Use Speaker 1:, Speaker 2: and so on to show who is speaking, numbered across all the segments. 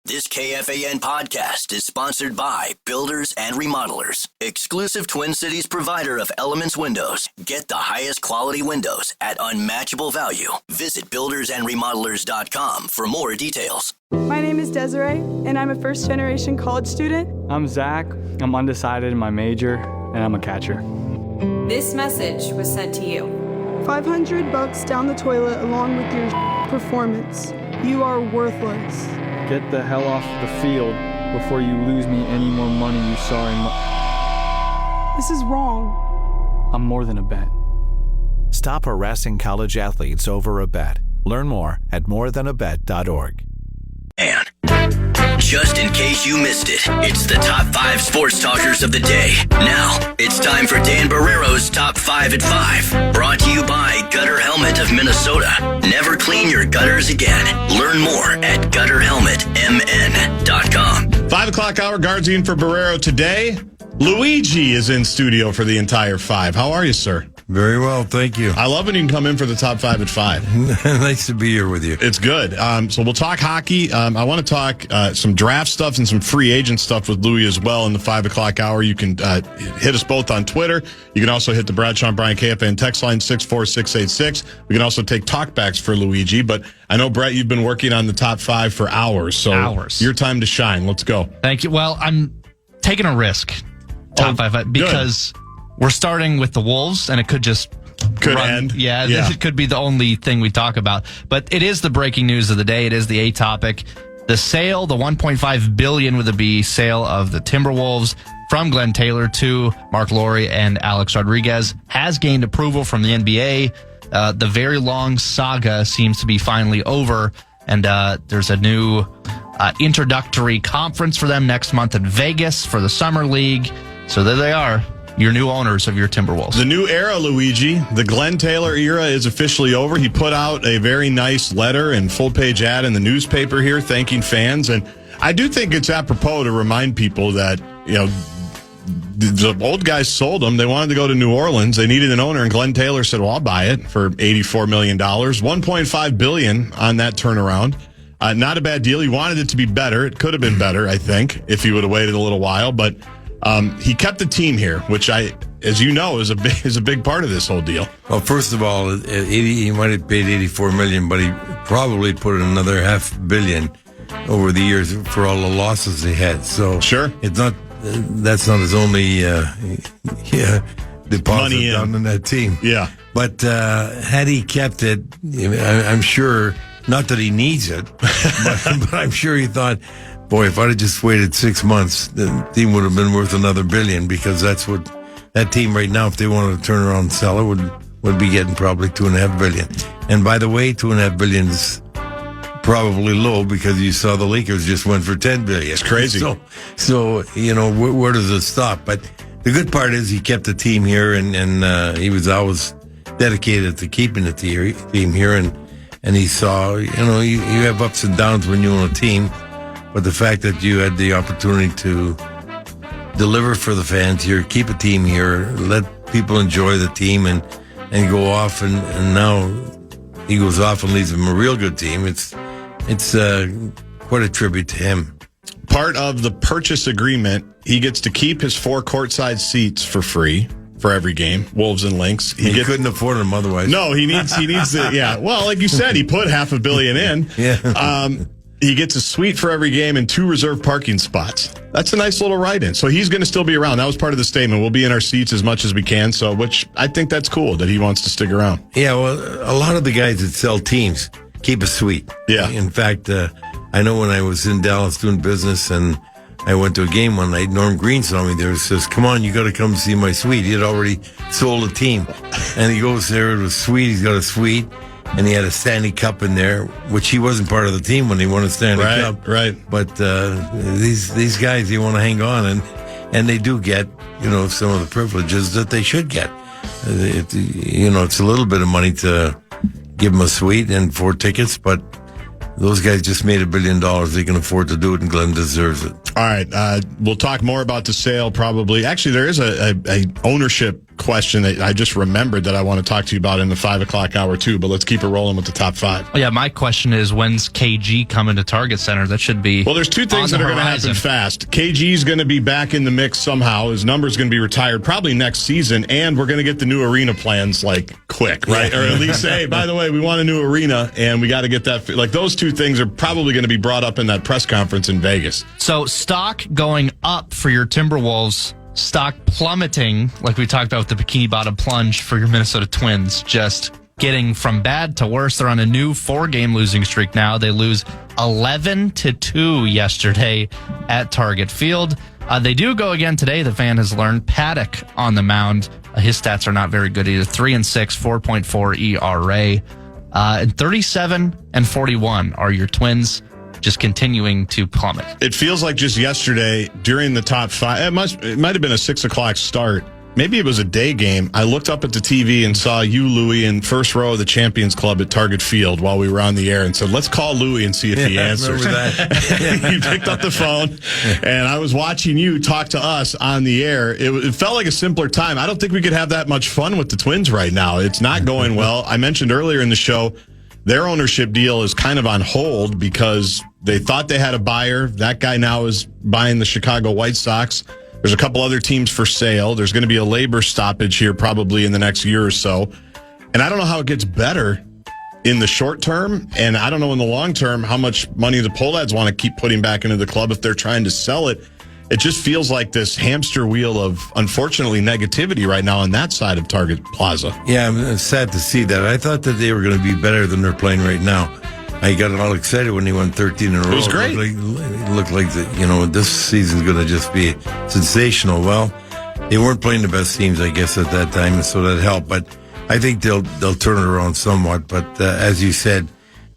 Speaker 1: This KFAN podcast is sponsored by Builders and Remodelers, exclusive Twin Cities provider of Elements Windows. Get the highest quality windows at unmatchable value. Visit buildersandremodelers.com for more details.
Speaker 2: My name is Desiree, and I'm a first-generation college student.
Speaker 3: I'm Zach. I'm undecided in my major, and I'm a catcher.
Speaker 4: This message was sent to you.
Speaker 2: $500 down the toilet along with your performance. You are worthless.
Speaker 3: Get the hell off the field before you lose me any more money, you sorry
Speaker 2: This is wrong.
Speaker 3: I'm more than a bet.
Speaker 5: Stop harassing college athletes over a bet. Learn more at morethanabet.org.
Speaker 1: And just in case you missed it, it's the top 5 sports talkers of the day. Now, it's time for Dan Barreiro's Top 5 at 5. Brought to you by Gutter Helmet of Minnesota. Never clean your gutters again. Learn more at gutterhelmetmn.com.
Speaker 6: 5 o'clock hour, Guardian for Barreiro today. Luigi is in studio for the entire 5. How are you, sir?
Speaker 7: Very well, thank you.
Speaker 6: I love when you can come in for the top 5 at 5.
Speaker 7: Nice to be here with you.
Speaker 6: It's good. So we'll talk hockey. I want to talk some draft stuff and some free agent stuff with Louie as well in the 5 o'clock hour. You can hit us both on Twitter. You can also hit the Bradshaw and Brian KFAN text line 64686. We can also take talkbacks for Luigi. But I know, Brett, you've been working on the top 5 for hours. So your time to shine. Let's go.
Speaker 8: Thank you. Well, I'm taking a risk. Top 5 because we're starting with the Wolves, and it could just
Speaker 6: end.
Speaker 8: Yeah, it could be the only thing we talk about. But it is the breaking news of the day. It is the A topic. The sale, the $1.5 billion with a B sale of the Timberwolves from Glenn Taylor to Mark Lowry and Alex Rodriguez has gained approval from the NBA. The very long saga seems to be finally over, and there's a new introductory conference for them next month in Vegas for the Summer League. So there they are, your new owners of your Timberwolves.
Speaker 6: The new era, Luigi. The Glenn Taylor era is officially over. He put out a very nice letter and full-page ad in the newspaper here thanking fans. And I do think it's apropos to remind people that, you know, the old guys sold them. They wanted to go to New Orleans. They needed an owner, and Glenn Taylor said, well, I'll buy it for $84 million. $1.5 billion on that turnaround. Not a bad deal. He wanted it to be better. It could have been better, I think, if he would have waited a little while. But he kept the team here, which as you know, is a big part of this whole deal.
Speaker 7: Well, first of all, he might have paid $84 million, but he probably put another $500 million over the years for all the losses they had. So
Speaker 6: sure,
Speaker 7: that's not his only deposit
Speaker 6: money
Speaker 7: down in that team.
Speaker 6: Yeah,
Speaker 7: but had he kept it, I'm sure. Not that he needs it, but I'm sure he thought, boy, if I'd have just waited 6 months, the team would have been worth another $1 billion, because that's what that team right now, if they wanted to turn around and sell it, would be getting probably $2.5 billion. And by the way, $2.5 billion is probably low, because you saw the Lakers just went for $10 billion.
Speaker 6: It's crazy.
Speaker 7: So you know, where does it stop? But the good part is he kept the team here, and he was always dedicated to keeping the team here, and he saw, you know, you have ups and downs when you own a team, but the fact that you had the opportunity to deliver for the fans here, keep a team here, let people enjoy the team, and go off, and now he goes off and leaves them a real good team. It's quite a tribute to him.
Speaker 6: Part of the purchase agreement, he gets to keep his 4 courtside seats for free for every game, Wolves and Lynx.
Speaker 7: He couldn't afford them otherwise.
Speaker 6: No, he needs to, yeah. Well, like you said, he put $500 million in.
Speaker 7: Yeah.
Speaker 6: He gets a suite for every game and 2 reserved parking spots. That's a nice little write-in. So he's going to still be around. That was part of the statement. We'll be in our seats as much as we can. So, which I think that's cool that he wants to stick around.
Speaker 7: Yeah, well, a lot of the guys that sell teams keep a suite.
Speaker 6: Yeah.
Speaker 7: In fact, I know when I was in Dallas doing business and I went to a game one night, Norm Green saw me there and says, come on, you got to come see my suite. He had already sold a team. And he goes there, it was sweet. He's got a suite. And he had a Stanley Cup in there, which he wasn't part of the team when he won a Stanley Cup.
Speaker 6: Right.
Speaker 7: But these guys, they want to hang on, and they do get, you know, some of the privileges that they should get. It's a little bit of money to give them a suite and 4 tickets, but those guys just made $1 billion. They can afford to do it, and Glenn deserves it.
Speaker 6: All right. We'll talk more about the sale probably. Actually, there is a ownership question that I just remembered that I want to talk to you about in the 5 o'clock hour too, but let's keep it rolling with the top 5.
Speaker 8: Oh, yeah, my question is, when's KG coming to Target Center? That should be
Speaker 6: Well, there's two things that are going to happen fast. KG's going to be back in the mix somehow. His number's going to be retired probably next season, and we're going to get the new arena plans quick, right? Or at least say, by the way, we want a new arena, and we got to get that. Those two things are probably going to be brought up in that press conference in Vegas.
Speaker 8: So stock going up for your Timberwolves, stock plummeting, like we talked about with the bikini bottom plunge for your Minnesota Twins, just getting from bad to worse. They're on a new 4-game losing streak now. They lose 11-2 yesterday at Target Field. They do go again today, the fan has learned. Paddock on the mound. His stats are not very good either. 3-6, 4.4 ERA. And 37-41 are your Twins, just continuing to plummet.
Speaker 6: It feels like just yesterday during the top 5, it might have been a 6 o'clock start. Maybe it was a day game. I looked up at the TV and saw you, Louie, in first row of the Champions Club at Target Field while we were on the air and said, let's call Louie and see if he answers.
Speaker 7: That.
Speaker 6: He picked up the phone, and I was watching you talk to us on the air. It felt like a simpler time. I don't think we could have that much fun with the Twins right now. It's not going well. I mentioned earlier in the show, their ownership deal is kind of on hold because they thought they had a buyer. That guy now is buying the Chicago White Sox. There's a couple other teams for sale. There's going to be a labor stoppage here probably in the next year or so. And I don't know how it gets better in the short term. And I don't know in the long term how much money the Pohlads want to keep putting back into the club if they're trying to sell it. It just feels like this hamster wheel of, unfortunately, negativity right now on that side of Target Plaza.
Speaker 7: Yeah, I'm sad to see that. I thought that they were going to be better than they're playing right now. I got all excited when they won 13 in a row.
Speaker 6: It was great.
Speaker 7: It looked like this season's going to just be sensational. Well, they weren't playing the best teams, I guess, at that time, so that helped. But I think they'll turn it around somewhat. But as you said,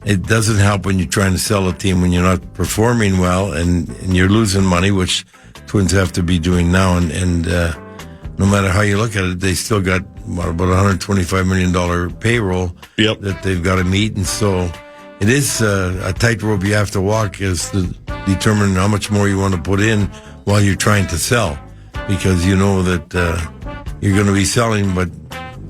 Speaker 7: it doesn't help when you're trying to sell a team when you're not performing well and you're losing money, which Twins have to be doing now. And no matter how you look at it, they still got about $125 million payroll that they've got to meet. And so it is a tightrope you have to walk is to determine how much more you want to put in while you're trying to sell, because you know that you're going to be selling, but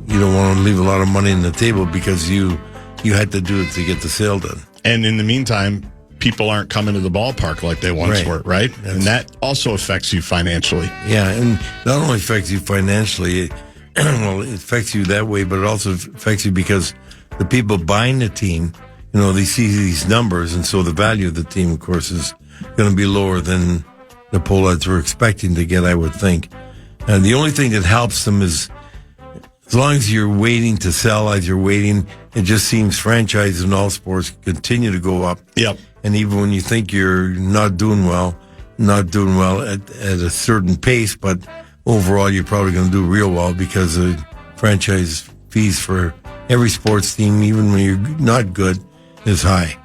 Speaker 7: you don't want to leave a lot of money on the table because you had to do it to get the sale done.
Speaker 6: And in the meantime, people aren't coming to the ballpark like they once were, right? And that also affects you financially.
Speaker 7: Yeah, and not only affects you financially, it affects you that way, but it also affects you because the people buying the team, they see these numbers, and so the value of the team, of course, is going to be lower than the Pohlads were expecting to get, I would think. And the only thing that helps them is, as long as you're waiting to sell, as you're waiting, it just seems franchises in all sports continue to go up.
Speaker 6: Yep.
Speaker 7: And even when you think you're not doing well at a certain pace, but overall you're probably going to do real well because the franchise fees for every sports team, even when you're not good, is high.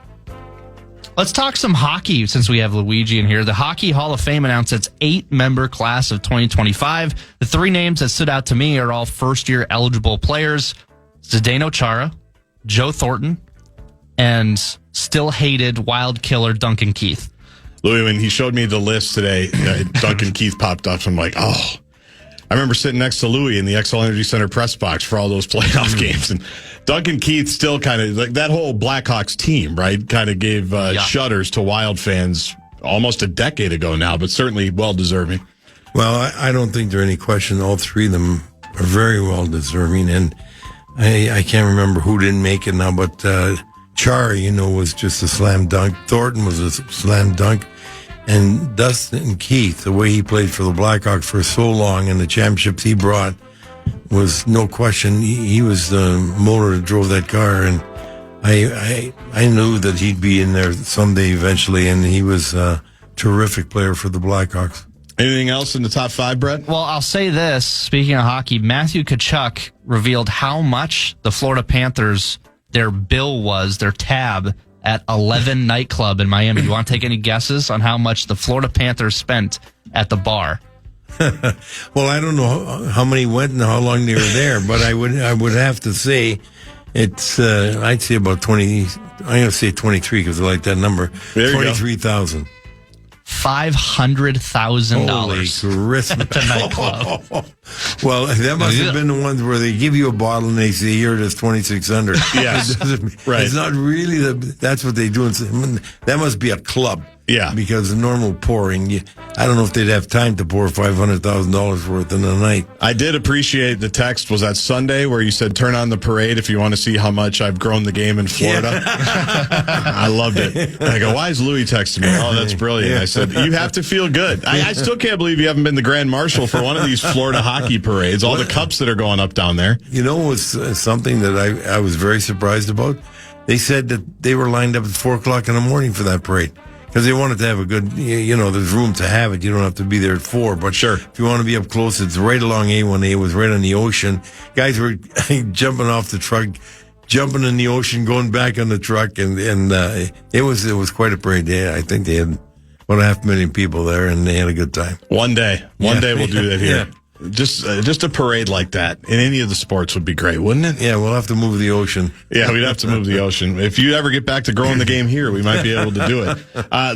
Speaker 8: Let's talk some hockey since we have Luigi in here. The Hockey Hall of Fame announced its 8-member class of 2025. The 3 names that stood out to me are all first-year eligible players: Zdeno Chara, Joe Thornton, and still hated wild killer Duncan Keith.
Speaker 6: Louis, when he showed me the list today, Duncan Keith popped up. I'm like, oh. I remember sitting next to Louis in the XL Energy Center press box for all those playoff games, and Duncan Keith still kind of, like that whole Blackhawks team, right, kind of gave shudders to Wild fans almost a decade ago now, but certainly well-deserving.
Speaker 7: Well, I don't think there's any question. All 3 of them are very well-deserving, and I can't remember who didn't make it now, but Chara, was just a slam dunk. Thornton was a slam dunk. And Dustin Keith, the way he played for the Blackhawks for so long and the championships he brought was no question. He was the motor that drove that car, and I knew that he'd be in there someday eventually, and he was a terrific player for the Blackhawks.
Speaker 6: Anything else in the top 5, Brett?
Speaker 8: Well, I'll say this. Speaking of hockey, Matthew Tkachuk revealed how much the Florida Panthers, their bill was, their tab, at 11 nightclub in Miami. You want to take any guesses on how much the Florida Panthers spent at the bar?
Speaker 7: Well, I don't know how many went and how long they were there, but I would have to say it's I'd say about 20. I'm going to say 23 because I like that number. 23,000.
Speaker 8: $500,000
Speaker 7: Holy Christmas.
Speaker 8: to nightclub.
Speaker 7: Well, that must have been the ones where they give you a bottle and they say, here it is, 2,600.
Speaker 6: Yes. Right.
Speaker 7: It's not really that's what they do. That must be a club.
Speaker 6: Yeah.
Speaker 7: Because the normal pouring, I don't know if they'd have time to pour $500,000 worth in a night.
Speaker 6: I did appreciate the text. Was that Sunday where you said, turn on the parade if you want to see how much I've grown the game in Florida? I loved it. And I go, why is Louis texting me? Oh, that's brilliant. I said, you have to feel good. I still can't believe you haven't been the Grand Marshal for one of these Florida hockey parades, all the cups that are going up down there.
Speaker 7: You know, it was something that I was very surprised about. They said that they were lined up at 4 o'clock in the morning for that parade. Because they wanted to have a good, there's room to have it. You don't have to be there at 4. But
Speaker 6: sure,
Speaker 7: if you want to be up close, it's right along A1A. It was right on the ocean. Guys were jumping off the truck, jumping in the ocean, going back on the truck. And it was quite a parade. I think they had about 500,000 people there, and they had a good time.
Speaker 6: One day we'll do that here. Yeah. Just a parade like that in any of the sports would be great, wouldn't it?
Speaker 7: Yeah, we'll have to move the ocean.
Speaker 6: Yeah, we'd have to move the ocean. If you ever get back to growing the game here, we might be able to do it.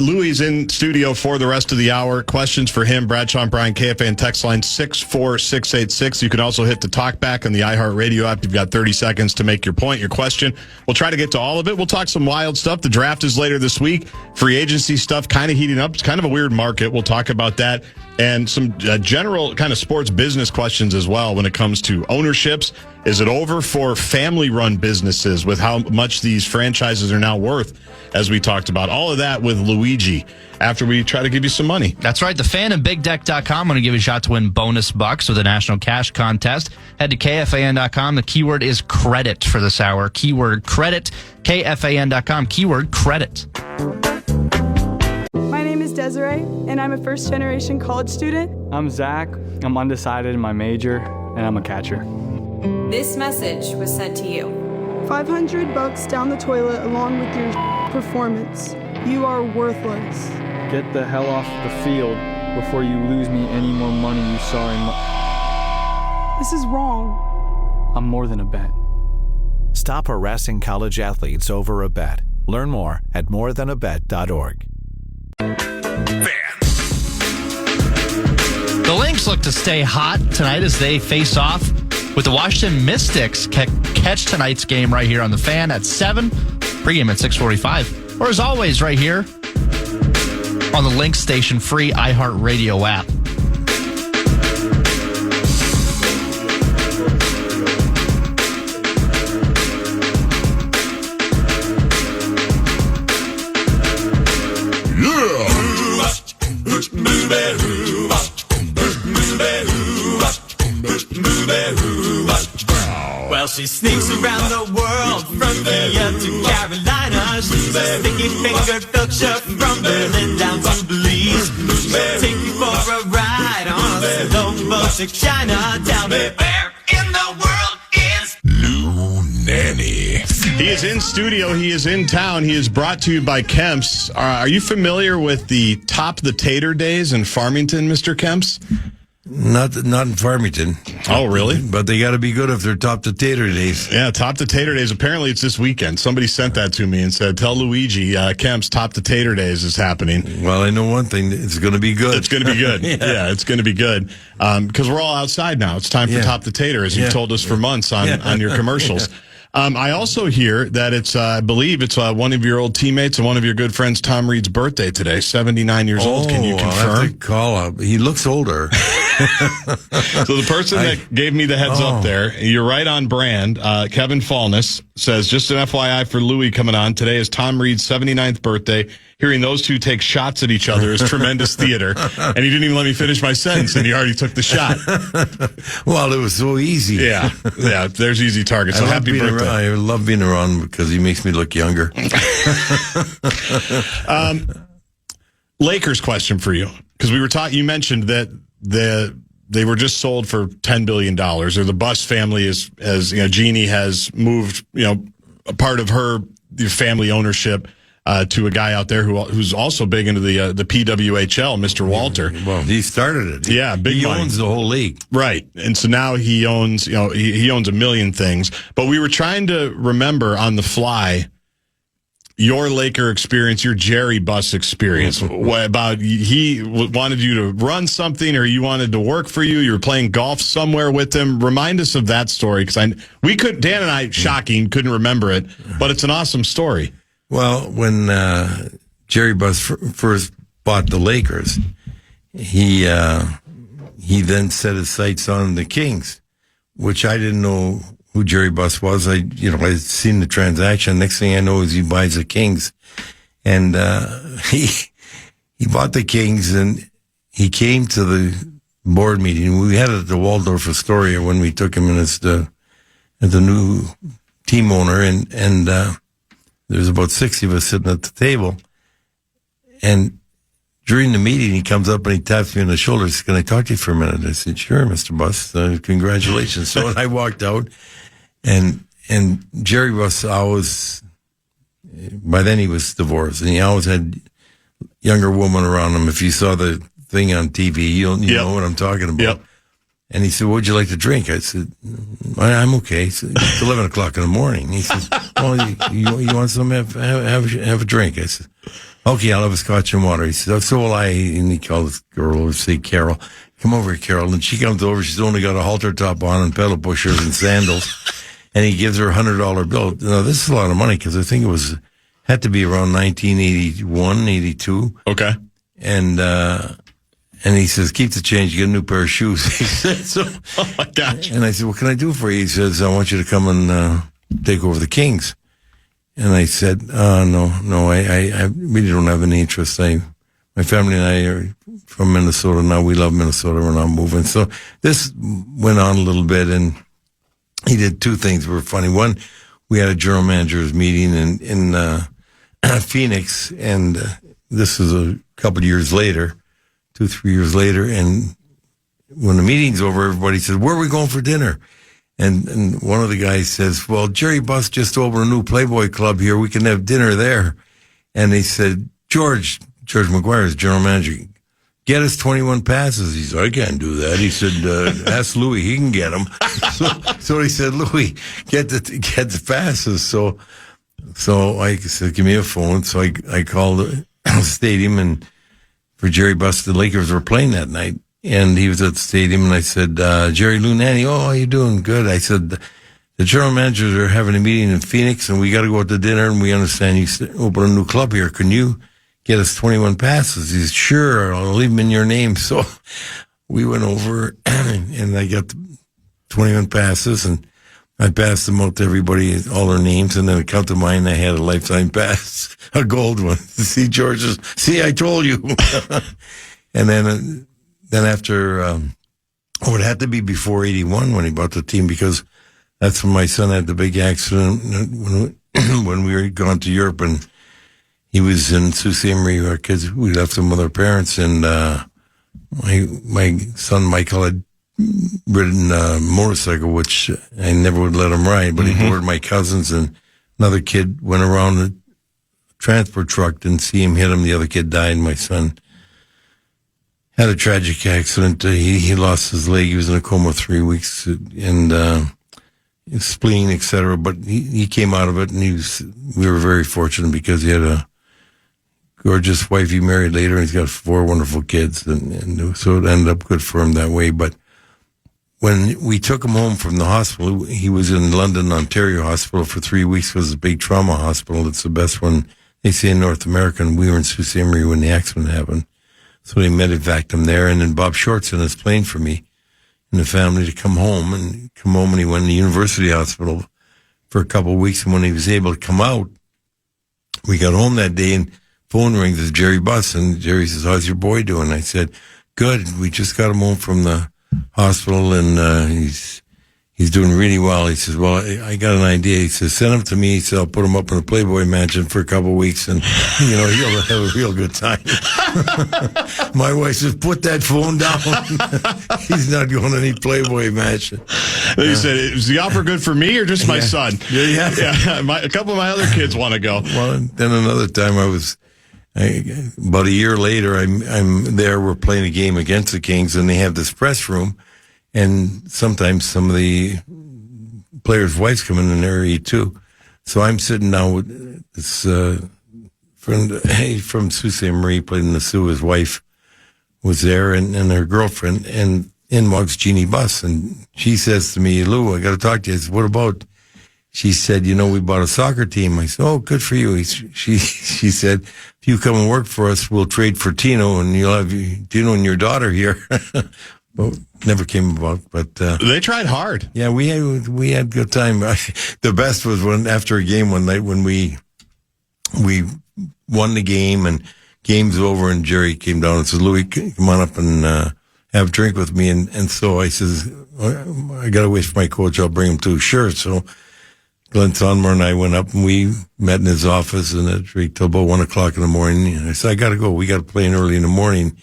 Speaker 6: Louis is in studio for the rest of the hour. Questions for him, Bradshaw and Brian, KFAN text line 64686. You can also hit the talk back on the iHeartRadio app. You've got 30 seconds to make your point, your question. We'll try to get to all of it. We'll talk some wild stuff. The draft is later this week. Free agency stuff kind of heating up. It's kind of a weird market. We'll talk about that. And some general kind of sports business questions as well when it comes to ownerships. Is it over for family-run businesses with how much these franchises are now worth, as we talked about? All of that with Luigi after we try to give you some money.
Speaker 8: That's right. The Fan and BigDeck.com. I'm going to give you a shot to win bonus bucks with a national cash contest. Head to KFAN.com. The keyword is credit for this hour. Keyword credit. KFAN.com. Keyword credit.
Speaker 2: My name is Desiree, and I'm a first-generation college student.
Speaker 3: I'm Zach. I'm undecided in my major, and I'm a catcher.
Speaker 4: This message was sent to you.
Speaker 2: $500 down the toilet along with your performance. You are worthless.
Speaker 3: Get the hell off the field before you lose me any more money you saw in
Speaker 2: This is wrong.
Speaker 3: I'm more than a bet.
Speaker 5: Stop harassing college athletes over a bet. Learn more at morethanabet.org.
Speaker 8: The Lynx look to stay hot tonight as they face off with the Washington Mystics. Catch tonight's game right here on the Fan at 7, pregame at 6:45. Or as always, right here on the Lynx Station free iHeartRadio app.
Speaker 9: Well, she sneaks around the world from India to Carolina. She's a sticky-fingered filcher from Berlin down to Belize. She'll take you for a ride on a slow boat to China. Tell me, where in the world is
Speaker 6: Nanne? He is in studio. He is in town. He is brought to you by Kemp's. Are you familiar with the Top the Tater Days in Farmington, Mr. Kemp's?
Speaker 7: Not in Farmington.
Speaker 6: Oh, really?
Speaker 7: But they got to be good if they're Top the Tater Days.
Speaker 6: Yeah, Top the Tater Days. Apparently, it's this weekend. Somebody sent that to me and said, tell Luigi Kemp's Top the Tater Days is happening.
Speaker 7: Well, I know one thing. It's going to be good.
Speaker 6: It's going to be good. Yeah, it's going to be good. Because we're all outside now. It's time for Top the Tater, as you've told us for months on your commercials. I also hear that it's, I believe it's one of your old teammates and one of your good friends, Tom Reed's birthday today, 79 years old. Can you confirm?
Speaker 7: I'll have to call up. He looks older.
Speaker 6: So the person that gave me the heads up there, you're right on brand. Kevin Fallness says, just an FYI for Louis coming on. Today is Tom Reed's 79th birthday. Hearing those two take shots at each other is tremendous theater. And he didn't even let me finish my sentence, and he already took the shot.
Speaker 7: Well, it was so easy.
Speaker 6: Yeah, there's easy targets. So happy birthday.
Speaker 7: I love being around because he makes me look younger.
Speaker 6: Lakers question for you, because we were talking. You mentioned that they were just sold for $10 billion, or the Buss family has Jeannie has moved a part of her family ownership to a guy out there who's also big into the PWHL, Mr. Walter.
Speaker 7: Well, he started it.
Speaker 6: Yeah, big money.
Speaker 7: He owns the whole league.
Speaker 6: Right. And so now he owns, he owns a million things. But we were trying to remember on the fly, your Laker experience, your Jerry Buss experience. What about he wanted you to run something, or you wanted to work for you? You were playing golf somewhere with him. Remind us of that story, because Dan and I, shocking, couldn't remember it, but it's an awesome story.
Speaker 7: Well, when Jerry Buss first bought the Lakers, he then set his sights on the Kings, which I didn't know who Jerry Buss was. I'd seen the transaction. Next thing I know is he buys the Kings. And he bought the Kings, and he came to the board meeting. We had it at the Waldorf Astoria when we took him in as the new team owner, and there's about 60 of us sitting at the table. And during the meeting, he comes up and he taps me on the shoulder. He says, "Can I talk to you for a minute?" I said, "Sure, Mr. Buss. Congratulations." So I walked out, and Jerry Buss always, by then he was divorced, and he always had younger women around him. If you saw the thing on TV, you know what I'm talking about. Yep. And he said, "What would you like to drink?" I said, "I'm okay." He said, "It's 11 o'clock in the morning." He says, "Well, you want some? Have a drink." I said, "Okay, I'll have a scotch and water." He said, "So will I." And he called this girl over, say, "Carol, come over here, Carol." And she comes over. She's only got a halter top on and pedal pushers and sandals. And he gives her a $100 bill. Now, this is a lot of money, because I think had to be around 1981, 82.
Speaker 6: Okay.
Speaker 7: And he says, "Keep the change, get a new pair of shoes." He said, so.
Speaker 6: Oh my gosh.
Speaker 7: And I said, "What can I do for you?" He says, "I want you to come and take over the Kings." And I said, no, I really don't have any interest. My family and I are from Minnesota now. We love Minnesota. We're not moving. So this went on a little bit, and he did two things that were funny. One, we had a general managers meeting in Phoenix, and this was a couple of years later, 2-3 years later. And when the meeting's over, everybody says, "Where are we going for dinner?" And one of the guys says, "Well, Jerry Buss just opened a new Playboy club here. We can have dinner there." And he said, George McGuire is general manager, "Get us 21 passes." He said, "I can't do that." He said, "Ask Louis, he can get them." So he said, "Louis, get the passes." So I said, "Give me a phone." So I called the stadium, and for Jerry Buss, the Lakers were playing that night. And he was at the stadium, and I said, "Jerry, Lou, Nanne, how you doing?" "Good." I said, "The general managers are having a meeting in Phoenix, and we got to go out to dinner, and we understand you open a new club here. Can you get us 21 passes?" He said, "Sure, I'll leave them in your name." So we went over, and I got 21 passes, and I passed them out to everybody, all their names, and then it come to mine, I had a lifetime pass, a gold one. See, George's, see, I told you. And then after, it had to be before 81 when he bought the team, because that's when my son had the big accident when we were gone to Europe, and he was in Sault Ste. Marie. Our kids, we left him with our parents, and my son Michael had ridden a motorcycle, which I never would let him ride, but he boarded my cousins, and another kid went around a transport truck, didn't see him, hit him, the other kid died. My son had a tragic accident. He lost his leg. He was in a coma 3 weeks, and spleen, etc. But he came out of it, and we were very fortunate, because he had a gorgeous wife he married later, and he's got 4 wonderful kids, and so it ended up good for him that way. But when we took him home from the hospital, he was in London, Ontario Hospital for 3 weeks. It was a big trauma hospital. It's the best one, they say, in North America, and we were in Sault Ste. Marie when the accident happened. So they medevaced him there, and then Bob Shortson has planned for me and the family to come home, and he went to the University Hospital for a couple of weeks, and when he was able to come out, we got home that day, and phone rings, it's Jerry Buss, and Jerry says, "How's your boy doing?" I said, "Good, we just got him home from the hospital, and he's doing really well." He says, "Well, I got an idea." He says, "Send him to me." He said, "I'll put him up in a Playboy mansion for a couple of weeks, and he'll have a real good time." My wife says, "Put that phone down." He's not going to any Playboy mansion.
Speaker 6: He said, "Is the offer good for me or just my son?"
Speaker 7: Yeah.
Speaker 6: A couple of my other kids want to go.
Speaker 7: Well, and then another time about a year later, I'm there. We're playing a game against the Kings, and they have this press room, and sometimes some of the players' wives come in there eat too. So I'm sitting down with this friend from Sault Ste. Marie, played in the Sioux. His wife was there, and her girlfriend, and in walks Jeannie Buss, and she says to me, "Lou, I got to talk to you." I said, "What about?" She said, "We bought a soccer team." I said, "Oh, good for you." She said, "If you come and work for us, we'll trade for Tino, and you'll have Tino and your daughter here." Well, never came about, but
Speaker 6: they tried hard.
Speaker 7: Yeah, we had good time. The best was when after a game one night when we won the game and game's over, and Jerry came down and said, "Louis, come on up and have a drink with me." And so I says, "I got to wait for my coach. I'll bring him too." Sure. So Glenn Sonmore and I went up and we met in his office and at till about 1:00 in the morning. And I said, "I got to go. We got to play in early in the morning."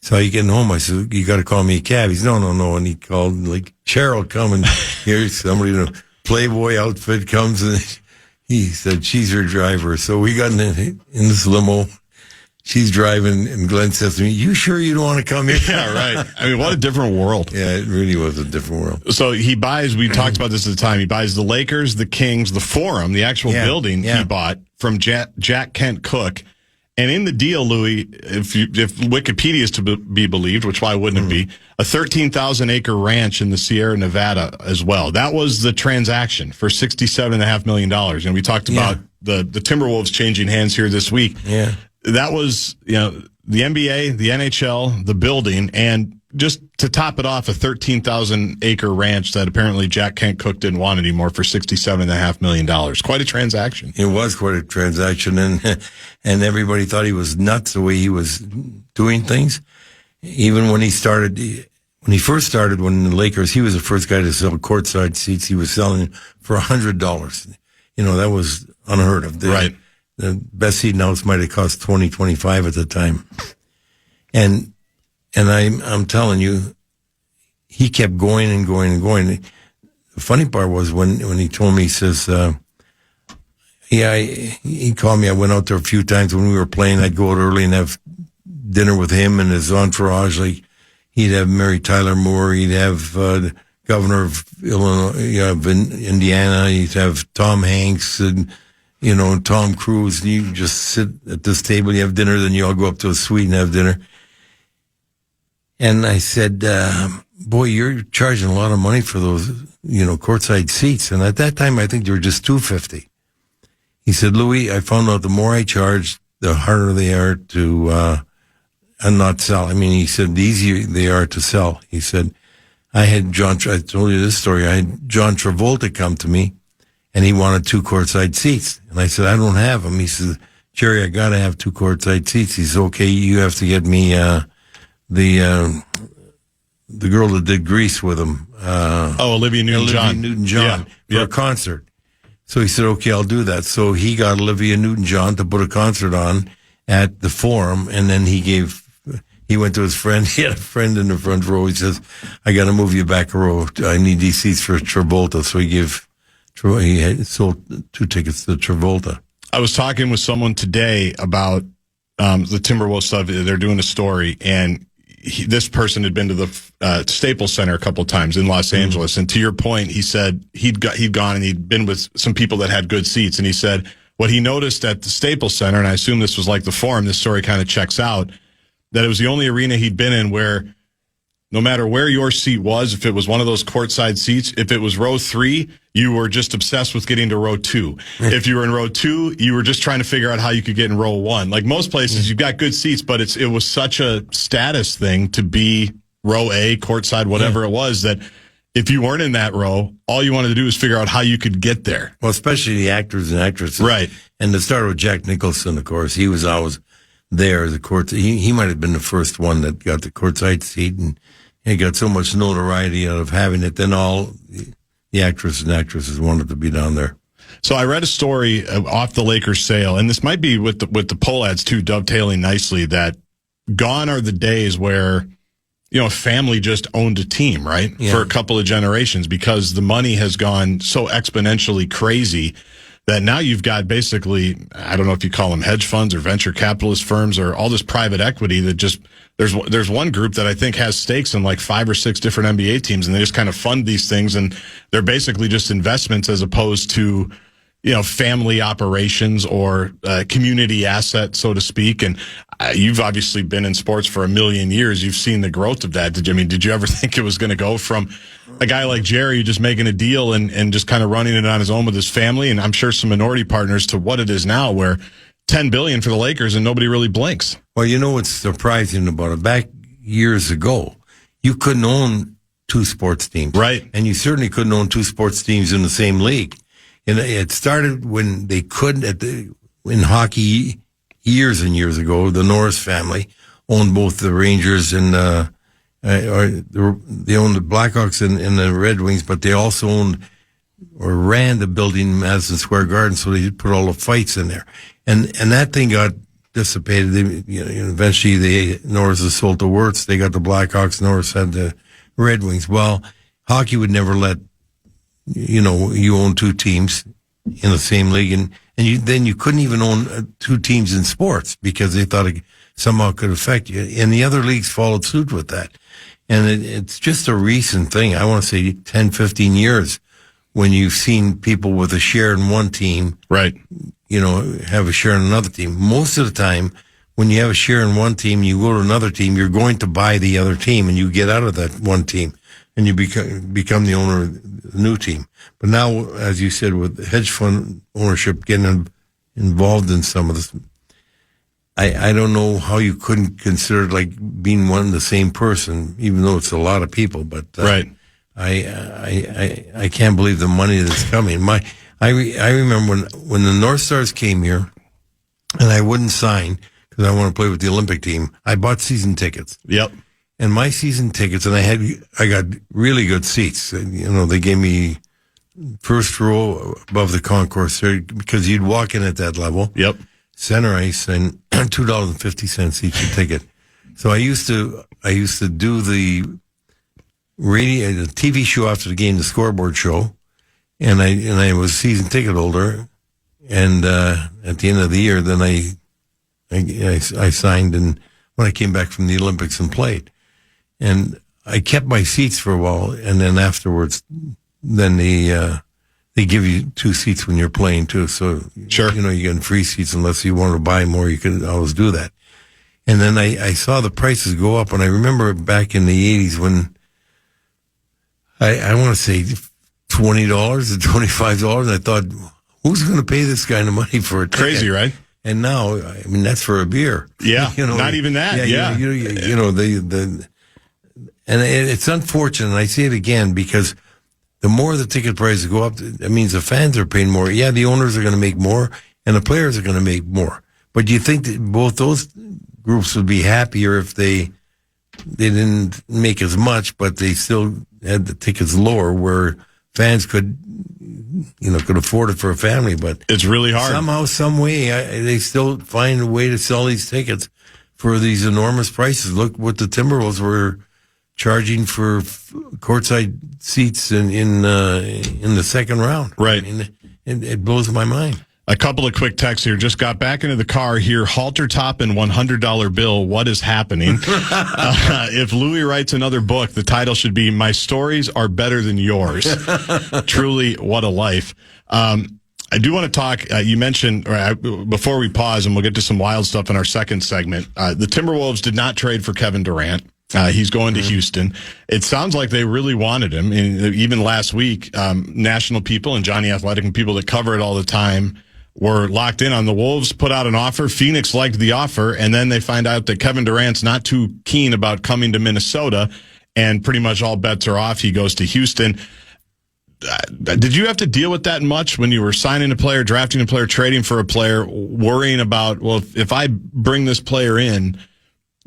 Speaker 7: So how you getting home? I said, "You got to call me a cab." He said, No. And he called, like, Cheryl, come and here's somebody in a Playboy outfit comes, and he said, "She's your driver." So we got in this limo. She's driving, and Glenn says to me, "You sure you don't want to come here?"
Speaker 6: Yeah, right. I mean, what a different world.
Speaker 7: Yeah, it really was a different world.
Speaker 6: So he buys, we talked about this at the time, he buys the Lakers, the Kings, the Forum, the actual building he bought from Jack Kent Cooke. And in the deal, Louis, if Wikipedia is to be believed, which why wouldn't it be, a 13,000-acre ranch in the Sierra Nevada as well. That was the transaction for $67.5 million. And we talked about the Timberwolves changing hands here this week.
Speaker 7: Yeah.
Speaker 6: That was, the NBA, the NHL, the building, and just to top it off, a 13,000-acre ranch that apparently Jack Kent Cooke didn't want anymore for $67.5 million. Quite a transaction.
Speaker 7: It was quite a transaction, and everybody thought he was nuts the way he was doing things. Even when he first started, when the Lakers, he was the first guy to sell courtside seats. He was selling for $100. That was unheard of.
Speaker 6: Right.
Speaker 7: The best seat in the house might have cost $20, $25 at the time. And I'm telling you, he kept going and going and going. The funny part was when he told me, he says, he called me. I went out there a few times when we were playing. I'd go out early and have dinner with him and his entourage. Like, he'd have Mary Tyler Moore. He'd have the governor of Illinois, of Indiana. He'd have Tom Hanks and, Tom Cruise. You just sit at this table, you have dinner, then you all go up to a suite and have dinner. And I said, "Boy, you're charging a lot of money for those, courtside seats." And at that time, I think they were just $250. He said, "Louis, I found out the more I charge, the harder they are to and not sell." I mean, he said, "The easier they are to sell." He said, I told you this story. I had John Travolta come to me, and he wanted 2 courtside seats. And I said, "I don't have them." He said, "Jerry, I got to have 2 courtside seats." He said, "Okay, you have to get me the girl that did Grease with him.
Speaker 6: Olivia Newton-John.
Speaker 7: For a concert." So he said, "Okay, I'll do that." So he got Olivia Newton-John to put a concert on at the Forum, and then he went to his friend. He had a friend in the front row. He says, "I got to move you back a row. I need these seats for Travolta." So he had sold 2 tickets to Travolta.
Speaker 6: I was talking with someone today about the Timberwolves stuff. They're doing a story, and this person had been to the Staples Center a couple of times in Los Angeles. And to your point, he said he'd gone and he'd been with some people that had good seats. And he said what he noticed at the Staples Center, and I assume this was like the Forum, this story kind of checks out, that it was the only arena he'd been in where no matter where your seat was, if it was one of those courtside seats, if it was row 3, you were just obsessed with getting to row 2. If you were in row 2, you were just trying to figure out how you could get in row 1. Like most places, you've got good seats, but it was such a status thing to be row A, courtside, whatever it was, that if you weren't in that row, all you wanted to do was figure out how you could get there.
Speaker 7: Well, especially the actors and actresses.
Speaker 6: Right.
Speaker 7: And to start with Jack Nicholson, of course, he was always there as a court. He might have been the first one that got the courtside seat, and he got so much notoriety out of having it. Then all the actors and actresses wanted to be down there.
Speaker 6: So I read a story off the Lakers sale, and this might be with the poll ads too, dovetailing nicely, that gone are the days where, a family just owned a team, right? Yeah. For a couple of generations, because the money has gone so exponentially crazy that now you've got basically, I don't know if you call them hedge funds or venture capitalist firms or all this private equity that just, there's one group that I think has stakes in like 5 or 6 different NBA teams, and they just kind of fund these things, and they're basically just investments as opposed to, family operations or community asset, so to speak. And you've obviously been in sports for a million years. You've seen the growth of that. Did you ever think it was going to go from a guy like Jerry just making a deal and just kind of running it on his own with his family, and I'm sure some minority partners, to what it is now, where $10 billion for the Lakers and nobody really blinks?
Speaker 7: Well, you know what's surprising about it? Back years ago, you couldn't own two sports teams.
Speaker 6: Right.
Speaker 7: And you certainly couldn't own two sports teams in the same league. And it started when they couldn't, in hockey years and years ago, the Norris family owned both the Rangers and, they owned the Blackhawks and the Red Wings, but they also owned or ran the building in Madison Square Garden, so they put all the fights in there. And that thing got dissipated. Eventually the Norris was sold to Wirtz. They got the Blackhawks. Norris had the Red Wings. Well, hockey would never let, you own two teams in the same league, and then you couldn't even own two teams in sports because they thought it somehow could affect you. And the other leagues followed suit with that. And it's just a recent thing. I want to say 10, 15 years when you've seen people with a share in one team,
Speaker 6: right?
Speaker 7: Have a share in another team. Most of the time, when you have a share in one team, you go to another team, you're going to buy the other team and you get out of that one team and you become the owner of the new team. But now, as you said, with hedge fund ownership getting involved in some of this, I don't know how you couldn't consider it like being one and the same person, even though it's a lot of people. But
Speaker 6: right.
Speaker 7: I can't believe the money that's coming. I remember when the North Stars came here, and I wouldn't sign because I want to play with the Olympic team. I bought season tickets.
Speaker 6: Yep.
Speaker 7: And my season tickets, and I got really good seats. They gave me first row above the concourse there because you'd walk in at that level.
Speaker 6: Yep.
Speaker 7: Center ice and $2.50 each ticket. So I used to do the radio, the TV show after the game, the scoreboard show, and I was a season ticket holder. And at the end of the year, then I signed, and when I came back from the Olympics and played, and I kept my seats for a while, and then afterwards, then they give you two seats when you're playing too. So
Speaker 6: sure,
Speaker 7: you get free seats unless you want to buy more. You can always do that. And then I saw the prices go up, and I remember back in the 80s when I want to say $20 or $25, and I thought, who's going to pay this kind of money for a ticket?
Speaker 6: Crazy, right?
Speaker 7: And now, that's for a beer.
Speaker 6: Yeah, not even that. Yeah.
Speaker 7: And it's unfortunate, and I say it again, because the more the ticket prices go up, that means the fans are paying more. Yeah, the owners are going to make more, and the players are going to make more. But do you think that both those groups would be happier if they didn't make as much, but they still had the tickets lower, where fans could afford it for a family? But
Speaker 6: it's really hard.
Speaker 7: Somehow, some way, they still find a way to sell these tickets for these enormous prices. Look what the Timberwolves were charging for courtside seats in the second round.
Speaker 6: Right.
Speaker 7: It blows my mind.
Speaker 6: A couple of quick texts here. Just got back into the car here. Halter top and $100 bill. What is happening? If Louis writes another book, the title should be "My Stories Are Better Than Yours." Truly, what a life. I do want to talk. You mentioned before we pause, and we'll get to some wild stuff in our second segment. The Timberwolves did not trade for Kevin Durant. He's going to Houston. It sounds like they really wanted him. And even last week, national people and Johnny Athletic and people that cover it all the time were locked in on the Wolves, put out an offer. Phoenix liked the offer, and then they find out that Kevin Durant's not too keen about coming to Minnesota, and pretty much all bets are off. He goes to Houston. Did you have to deal with that much when you were signing a player, drafting a player, trading for a player, worrying about, well, if I bring this player in,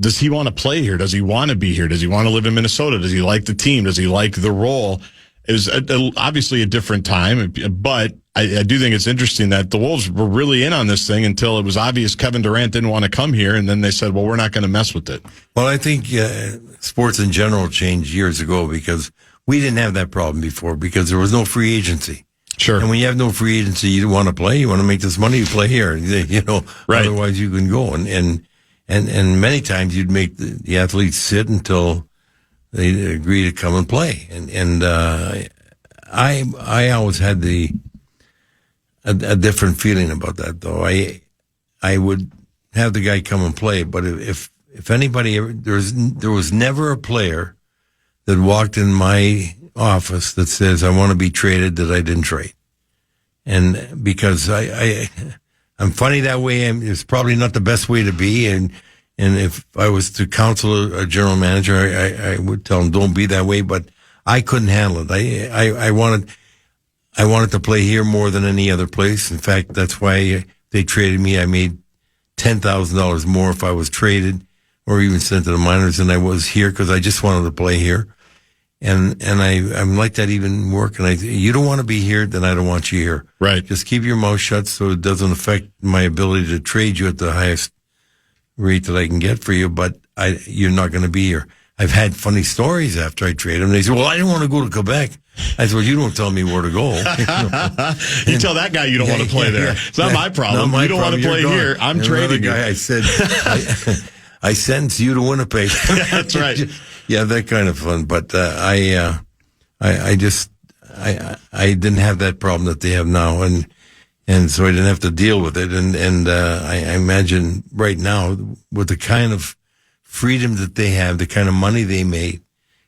Speaker 6: does he want to play here? Does he want to be here? Does he want to live in Minnesota? Does he like the team? Does he like the role? It was obviously a different time, but I do think it's interesting that the Wolves were really in on this thing until it was obvious Kevin Durant didn't want to come here, and then they said, well, we're not going to mess with it.
Speaker 7: Well, I think sports in general changed years ago because we didn't have that problem before because there was no free agency.
Speaker 6: Sure.
Speaker 7: And when you have no free agency, you want to play, you want to make this money, you play here.
Speaker 6: Right.
Speaker 7: Otherwise you can go. And many times you'd make the athletes sit until they agree to come and play. And I always had a different feeling about that, though. I would have the guy come and play, but if anybody ever, there was never a player that walked in my office that says I want to be traded that I didn't trade, and because I'm funny that way, it's probably not the best way to be, and if I was to counsel a general manager, I would tell him don't be that way, but I couldn't handle it. I wanted to play here more than any other place. In fact, that's why they traded me. I made $10,000 more if I was traded or even sent to the minors than I was here because I just wanted to play here. And I'm like that even work. And you don't want to be here, then I don't want you here.
Speaker 6: Right.
Speaker 7: Just keep your mouth shut so it doesn't affect my ability to trade you at the highest rate that I can get for you, but you're not going to be here. I've had funny stories after I trade them. They say, well, I don't want to go to Quebec. I said, well, you don't tell me where to go.
Speaker 6: You tell that guy you don't want to play there. It's not my problem. You don't want to play here. I'm trading you.
Speaker 7: I said, I sentence you to Winnipeg.
Speaker 6: That's right.
Speaker 7: Yeah, that kind of fun. But I didn't have that problem that they have now, and so I didn't have to deal with it. And I imagine right now with the kind of freedom that they have, the kind of money they made,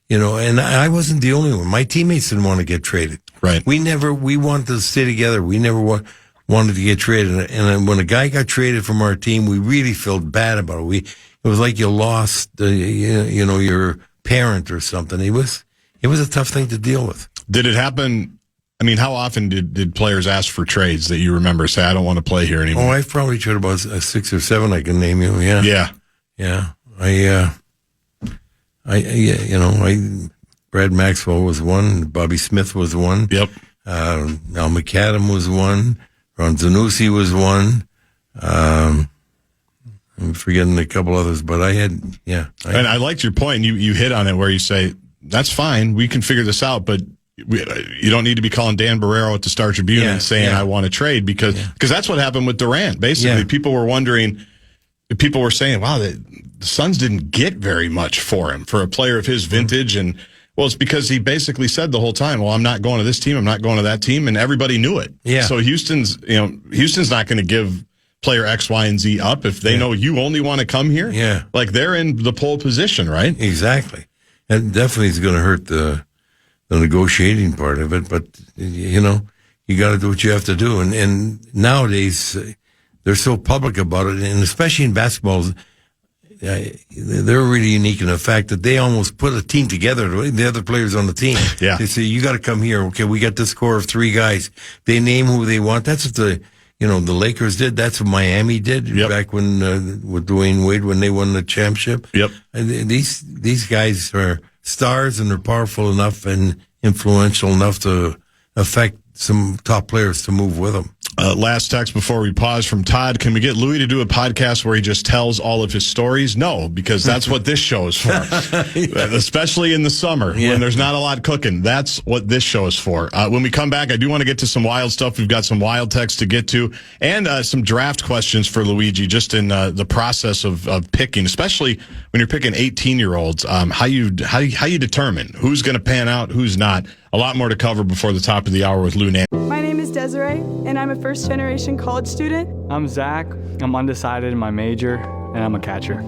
Speaker 7: and I wasn't the only one. My teammates didn't want to get traded.
Speaker 6: Right.
Speaker 7: We wanted to stay together. We never wanted to get traded. And when a guy got traded from our team, we really felt bad about it. It was like you lost, your parent or something. It was a tough thing to deal with.
Speaker 6: Did it happen? I mean, how often did players ask for trades that you remember say, I don't want to play here anymore?
Speaker 7: Oh, I've probably tried about 6 or 7 I can name you. Yeah.
Speaker 6: Yeah.
Speaker 7: Brad Maxwell was one. Bobby Smith was one.
Speaker 6: Yep.
Speaker 7: Al McAdam was one. Ron Zanussi was one. I'm forgetting a couple others, but and
Speaker 6: I liked your point. You hit on it where you say, that's fine. We can figure this out, but you don't need to be calling Dan Barreiro at the Star Tribune and saying, I want to trade because that's what happened with Durant. Basically, people were wondering, people were saying, wow, the Suns didn't get very much for him, for a player of his vintage. And well, it's because he basically said the whole time, well, I'm not going to this team. I'm not going to that team. And everybody knew it. Yeah. So Houston's not going to give player X, Y, and Z up if they know you only want to come here.
Speaker 7: Yeah.
Speaker 6: Like they're in the pole position, right?
Speaker 7: Exactly. And definitely is going to hurt the negotiating part of it. But, you got to do what you have to do. And nowadays, they're so public about it. And especially in basketball, they're really unique in the fact that they almost put a team together, the other players on the team.
Speaker 6: Yeah.
Speaker 7: They say, you got to come here. Okay, we got this core of 3 guys. They name who they want. That's what the Lakers did. That's what Miami did back when with Dwayne Wade when they won the championship.
Speaker 6: Yep.
Speaker 7: And these guys are stars and they're powerful enough and influential enough to affect some top players to move with them.
Speaker 6: Last text before we pause from Todd. Can we get Louis to do a podcast where he just tells all of his stories? No, because that's what this show is for. Especially in the summer when there's not a lot cooking. That's what this show is for. When we come back, I do want to get to some wild stuff. We've got some wild text to get to and some draft questions for Luigi just in the process of picking, especially when you're picking 18-year-olds, how you determine who's going to pan out, who's not. A lot more to cover before the top of the hour with Lou Nanne.
Speaker 2: My name is Desiree, and I'm a first-generation college student.
Speaker 3: I'm Zach. I'm undecided in my major, and I'm a catcher.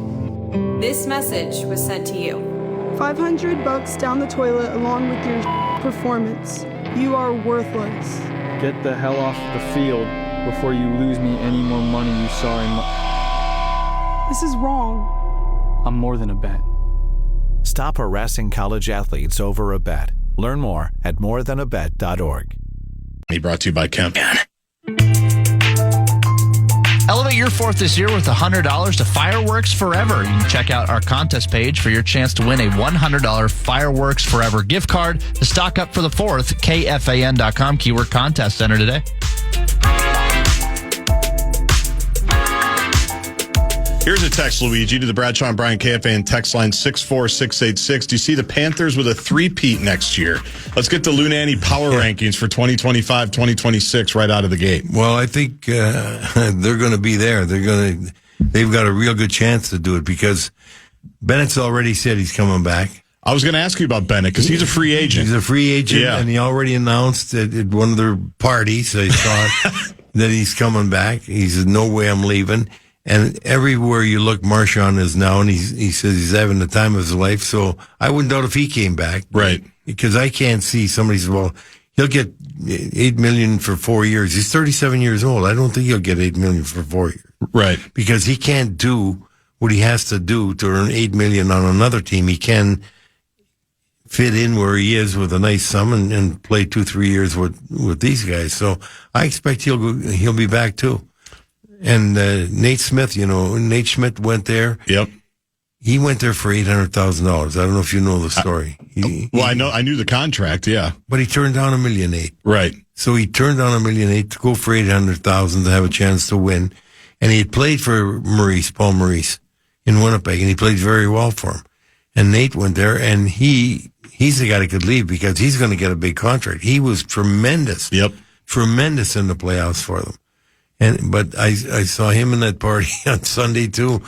Speaker 4: This message was sent to you.
Speaker 2: $500 down the toilet along with your performance. You are worthless.
Speaker 3: Get the hell off the field before you lose me any more money you saw in
Speaker 2: This is wrong.
Speaker 3: I'm more than a bet.
Speaker 5: Stop harassing college athletes over a bet. Learn more at morethanabet.org.
Speaker 6: Brought to you by KFAN.
Speaker 8: Elevate your 4th this year with $100 to Fireworks Forever. You can check out our contest page for your chance to win a $100 Fireworks Forever gift card to stock up for the 4th. KFAN.com, keyword contest. Enter today.
Speaker 6: Here's a text, Luigi, to the Bradshaw and Bryan KFAN text line 64686. Do you see the Panthers with a 3-peat next year? Let's get the Lou Nanne power rankings for 2025, 2026 right out of the gate.
Speaker 7: Well, I think they're going to be there. They've got a real good chance to do it because Bennett's already said he's coming back.
Speaker 6: I was going to ask you about Bennett because he's a free agent.
Speaker 7: He's a free agent, and he already announced at one of their parties. I saw it that he's coming back. He says, no way I'm leaving. And everywhere you look, Marchand is now, and he says he's having the time of his life. So I wouldn't doubt if he came back.
Speaker 6: Right.
Speaker 7: Because I can't see somebody says, well, he'll get $8 million for 4 years. He's 37 years old. I don't think he'll get $8 million for 4 years.
Speaker 6: Right.
Speaker 7: Because he can't do what he has to do to earn $8 million on another team. He can fit in where he is with a nice sum and play 2-3 years with these guys. So I expect he'll be back too. And Nate Smith, Nate Schmidt went there.
Speaker 6: Yep.
Speaker 7: He went there for $800,000. I don't know if you know the story.
Speaker 6: I knew the contract, yeah.
Speaker 7: But he turned down $1.8 million.
Speaker 6: Right.
Speaker 7: So he turned down $1.8 million to go for $800,000 to have a chance to win. And he had played for Paul Maurice in Winnipeg, and he played very well for him. And Nate went there, and he's the guy that could leave because he's going to get a big contract. He was tremendous.
Speaker 6: Yep.
Speaker 7: Tremendous in the playoffs for them. But I saw him in that party on Sunday too,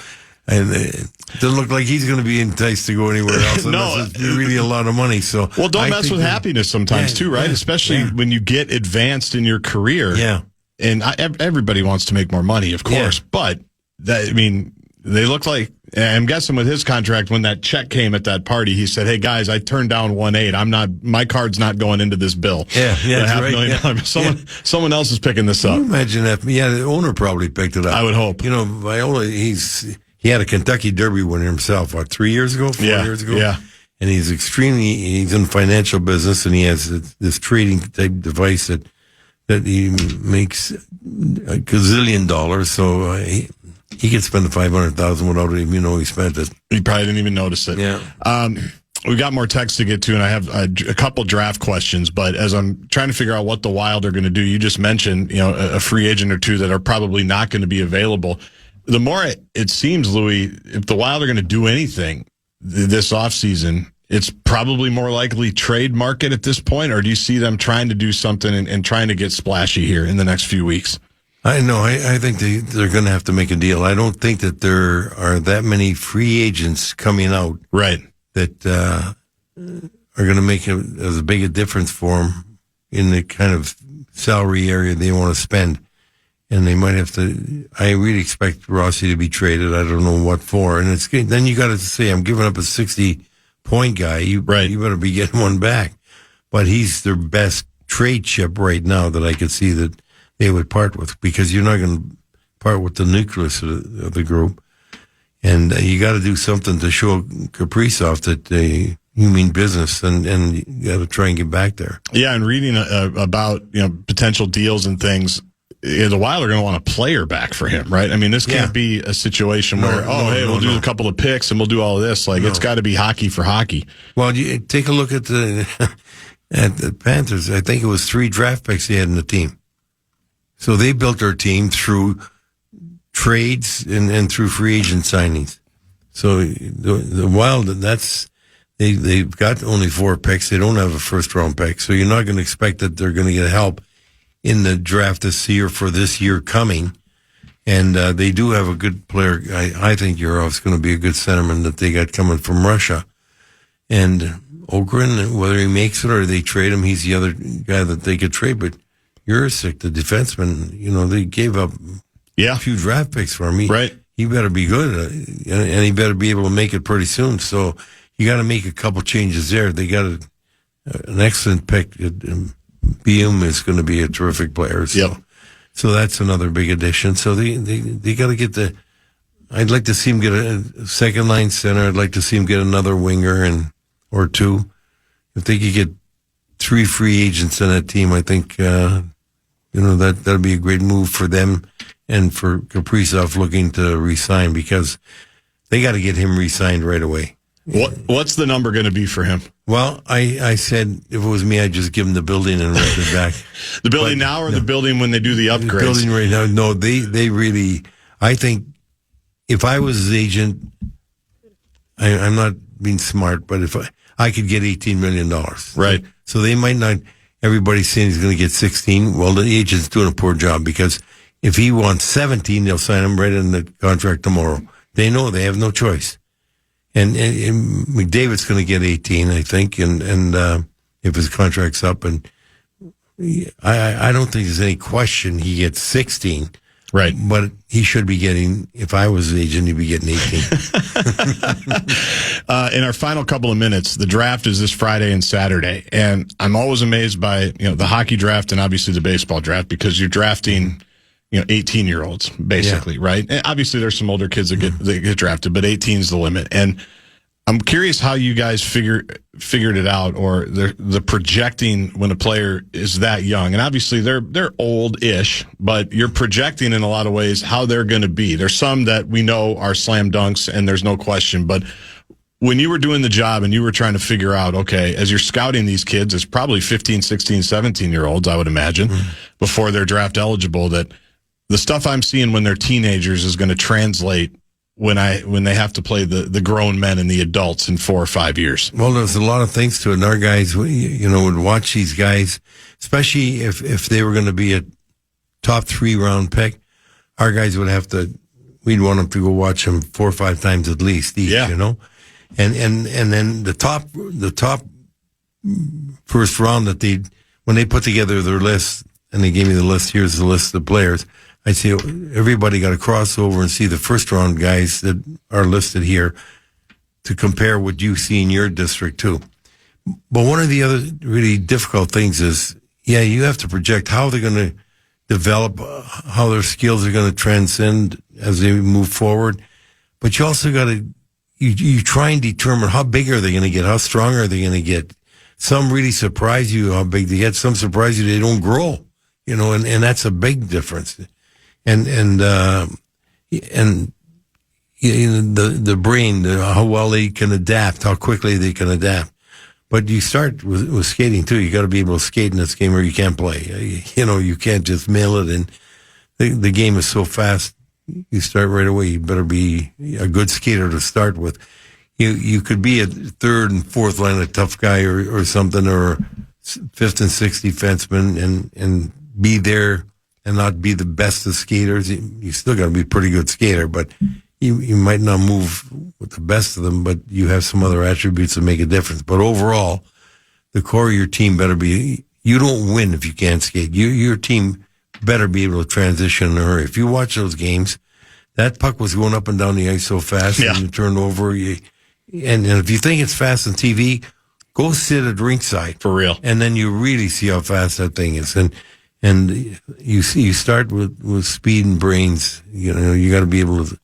Speaker 7: and it doesn't look like he's going to be enticed to go anywhere else.
Speaker 6: No,
Speaker 7: it's really a lot of money. So
Speaker 6: don't mess with happiness sometimes too, right? Especially when you get advanced in your career.
Speaker 7: Yeah,
Speaker 6: and everybody wants to make more money, of course. But they look like. I'm guessing with his contract, when that check came at that party, he said, "Hey guys, I turned down 1.8. My card's not going into this bill.
Speaker 7: Yeah, that's right.
Speaker 6: Someone else is picking this up."
Speaker 7: Can you imagine that? Yeah, the owner probably picked it up.
Speaker 6: I would hope.
Speaker 7: Viola, he had a Kentucky Derby winner himself. 3 years ago, 4 years ago.
Speaker 6: Yeah,
Speaker 7: and he's in financial business, and he has this trading type device that he makes a gazillion dollars. So he could spend the $500,000 without even he spent it.
Speaker 6: He probably didn't even notice it.
Speaker 7: Yeah.
Speaker 6: We got more texts to get to, and I have a couple draft questions. But as I'm trying to figure out what the Wild are going to do, you just mentioned a free agent or two that are probably not going to be available. The more it seems, Louis, if the Wild are going to do anything this offseason, it's probably more likely trade market at this point, or do you see them trying to do something and trying to get splashy here in the next few weeks?
Speaker 7: I know. I think they're going to have to make a deal. I don't think that there are that many free agents coming out,
Speaker 6: right, that
Speaker 7: are going to make as big a difference for them in the kind of salary area they want to spend. And they might have to. I really expect Rossi to be traded. I don't know what for. And then you got to say, I'm giving up a 60-point guy. You better be getting one back. But he's their best trade chip right now that I could see that they would part with, because you're not going to part with the nucleus of the group. And you got to do something to show Kaprizov that you mean business, and you got to try and get back there.
Speaker 6: Yeah, and reading about potential deals and things, the Wild are going to want a player back for him, right? I mean, this can't be a situation where we'll do a couple of picks and we'll do all of this. It's got to be hockey for hockey.
Speaker 7: Well, you take a look at the Panthers. I think it was 3 draft picks they had in the team. So they built their team through trades and through free agent signings. So the Wild, they've got only 4 picks. They don't have a first round pick. So you're not going to expect that they're going to get help in the draft this year for this year coming. And they do have a good player. I think Yurov's going to be a good centerman that they got coming from Russia. And Ogren, whether he makes it or they trade him, he's the other guy that they could trade. But Jurasik, the defenseman, they gave up a few draft picks for him. He better be good, and he better be able to make it pretty soon. So you got to make a couple changes there. They got an excellent pick. Bium is going to be a terrific player. So that's another big addition. So they got to get I'd like to see him get a second line center. I'd like to see him get another winger or 2. If they could get 3 free agents in that team, I think that'd be a great move for them and for Kaprizov looking to re-sign, because they got to get him re-signed right away.
Speaker 6: What's the number going to be for him?
Speaker 7: Well, I said if it was me, I'd just give him the building and rent it back.
Speaker 6: The building now, or the building when they do the upgrades?
Speaker 7: The building right now. No, they really. I think if I was his agent, I'm not being smart, but if I could get $18 million,
Speaker 6: right?
Speaker 7: So they might not. Everybody's saying he's going to get 16. Well, the agent's doing a poor job, because if he wants 17, they'll sign him right in the contract tomorrow. They know they have no choice. And McDavid's going to get 18, I think, and if his contract's up, and I don't think there's any question he gets 16.
Speaker 6: Right.
Speaker 7: But he should be getting, if I was his agent, he'd be getting 18.
Speaker 6: In our final couple of minutes, the draft is this Friday and Saturday. And I'm always amazed by, the hockey draft and obviously the baseball draft, because you're drafting, 18-year-olds, basically, right? And obviously, there's some older kids that get drafted, but 18 is the limit. And I'm curious how you guys figured it out, or the projecting when a player is that young. And obviously, they're old-ish, but you're projecting in a lot of ways how they're going to be. There's some that we know are slam dunks, and there's no question. But when you were doing the job and you were trying to figure out, okay, as you're scouting these kids, it's probably 15, 16, 17-year-olds, I would imagine, before they're draft eligible, that the stuff I'm seeing when they're teenagers is going to translate when they have to play the grown men and the adults in 4 or 5 years.
Speaker 7: Well, there's a lot of things to it. And our guys, would watch these guys, especially if they were going to be a top 3 round pick. Our guys would we'd want them to go watch them 4 or 5 times at least each, And then the top first round when they put together their list, and they gave me the list, here's the list of the players, I say everybody got to cross over and see the first round guys that are listed here to compare what you see in your district too. But one of the other really difficult things is, you have to project how they're going to develop, how their skills are going to transcend as they move forward. But you also got to, you try and determine how big are they going to get, how strong are they going to get. Some really surprise you how big they get. Some surprise you they don't grow, and that's a big difference. And the brain, how well they can adapt, how quickly they can adapt. But you start with skating too. You got to be able to skate in this game, or you can't play. You can't just mail it. And the game is so fast. You start right away. You better be a good skater to start with. You could be a 3rd and 4th line, a tough guy or something, or 5th and 6th defenseman, and be there and not be the best of skaters. You still got to be a pretty good skater, but you might not move with the best of them, but you have some other attributes that make a difference. But overall, the core of your team better be, you don't win if you can't skate. Your team better be able to transition in a hurry. If you watch those games, that puck was going up and down the ice so fast, and you turn over. And if you think it's fast on TV, go sit at ringside.
Speaker 6: For real.
Speaker 7: And then you really see how fast that thing is. And you start with speed and brains. You got to be able to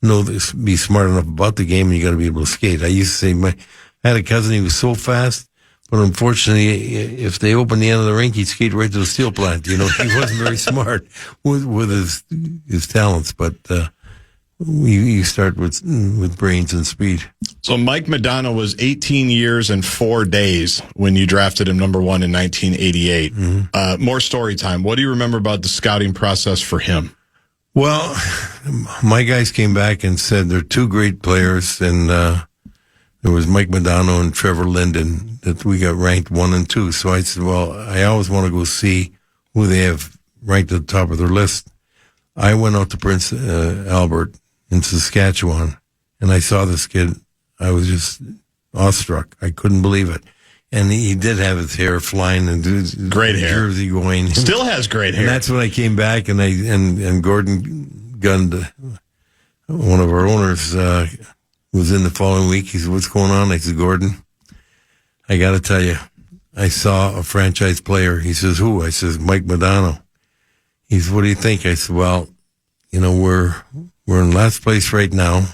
Speaker 7: know this, be smart enough about the game, and you got to be able to skate. I used to say, I had a cousin, he was so fast, but unfortunately, if they opened the end of the rink, he'd skate right to the steel plant. He wasn't very smart with his talents, but you start with brains and speed.
Speaker 6: So Mike Madonna was 18 years and 4 days when you drafted him number 1 in 1988. More story time. What do you remember about the scouting process for him?
Speaker 7: Well, my guys came back and said they're 2 great players, and there was Mike Madonna and Trevor Linden that we got ranked 1 and 2. So I said, well, I always want to go see who they have ranked at the top of their list. I went out to Prince Albert in Saskatchewan, and I saw this kid. I was just awestruck. I couldn't believe it. And he did have his hair flying and
Speaker 6: great hair,
Speaker 7: jersey going.
Speaker 6: Still has great hair.
Speaker 7: And that's when I came back, and Gordon gunned one of our owners was in the following week. He said, "What's going on?" I said, "Gordon, I got to tell you, I saw a franchise player." He says, "Who?" I says, "Mike Madonna." He says, "What do you think?" I said, "Well, we're in last place right now.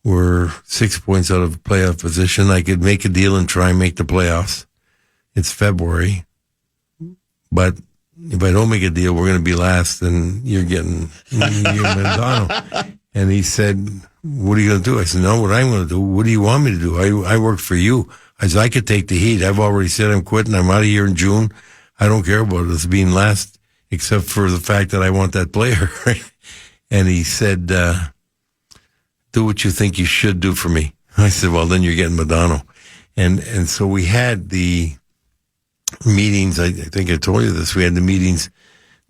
Speaker 7: We're 6 points out of playoff position. I could make a deal and try and make the playoffs. It's February. But if I don't make a deal, we're going to be last, and you're getting Madonna." And he said, "What are you going to do?" I said, "No, what I'm going to do, what do you want me to do? I work for you." I said, "I could take the heat. I've already said I'm quitting. I'm out of here in June. I don't care about us being last, except for the fact that I want that player." And he said, "Do what you think you should do for me." I said, "Well, then you're getting Madonna." And so we had the meetings. I think I told you this. We had the meetings,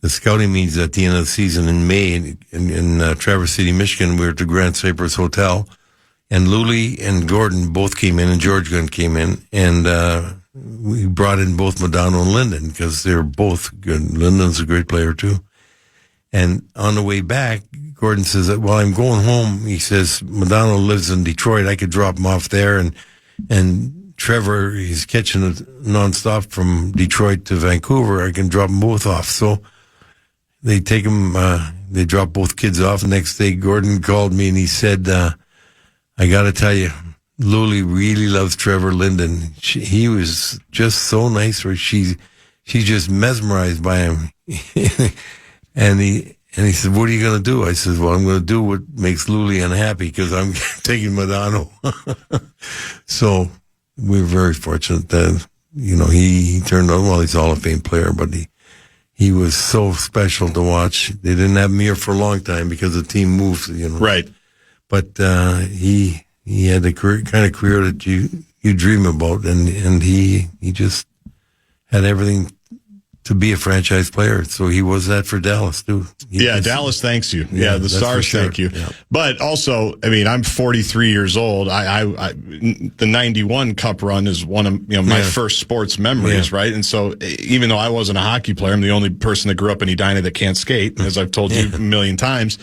Speaker 7: the scouting meetings at the end of the season in May in Traverse City, Michigan. We were at the Grand Cypress Hotel, and Lully and Gordon both came in, and George Gunn came in, and we brought in both Modano and Linden because they're both good. Linden's a great player too. And on the way back, Gordon says, "Well, I'm going home." He says, "Modano lives in Detroit. I could drop him off there, and Trevor, he's catching it nonstop from Detroit to Vancouver. I can drop them both off." So they take him. They drop both kids off. The next day, Gordon called me and he said, "I got to tell you, Luli really loves Trevor Linden. He was just so nice. Or she's just mesmerized by him." and he said, "What are you going to do?" I said, "Well, I'm going to do what makes Luli unhappy because I'm taking Modano." So we're very fortunate that he turned out well. He's a Hall of Fame player, but he was so special to watch. They didn't have him here for a long time because the team moved.
Speaker 6: Right.
Speaker 7: But he had the kind of career that you dream about, and he just had everything to be a franchise player. So he was that for Dallas too.
Speaker 6: Dallas thanks you. Yeah, the Stars
Speaker 7: sure.
Speaker 6: thank you.
Speaker 7: Yeah.
Speaker 6: But also, I mean, I'm 43 years old. The 91 Cup run is one of my first sports memories, right? And so even though I wasn't a hockey player, I'm the only person that grew up in Edina that can't skate, as I've told you a million times.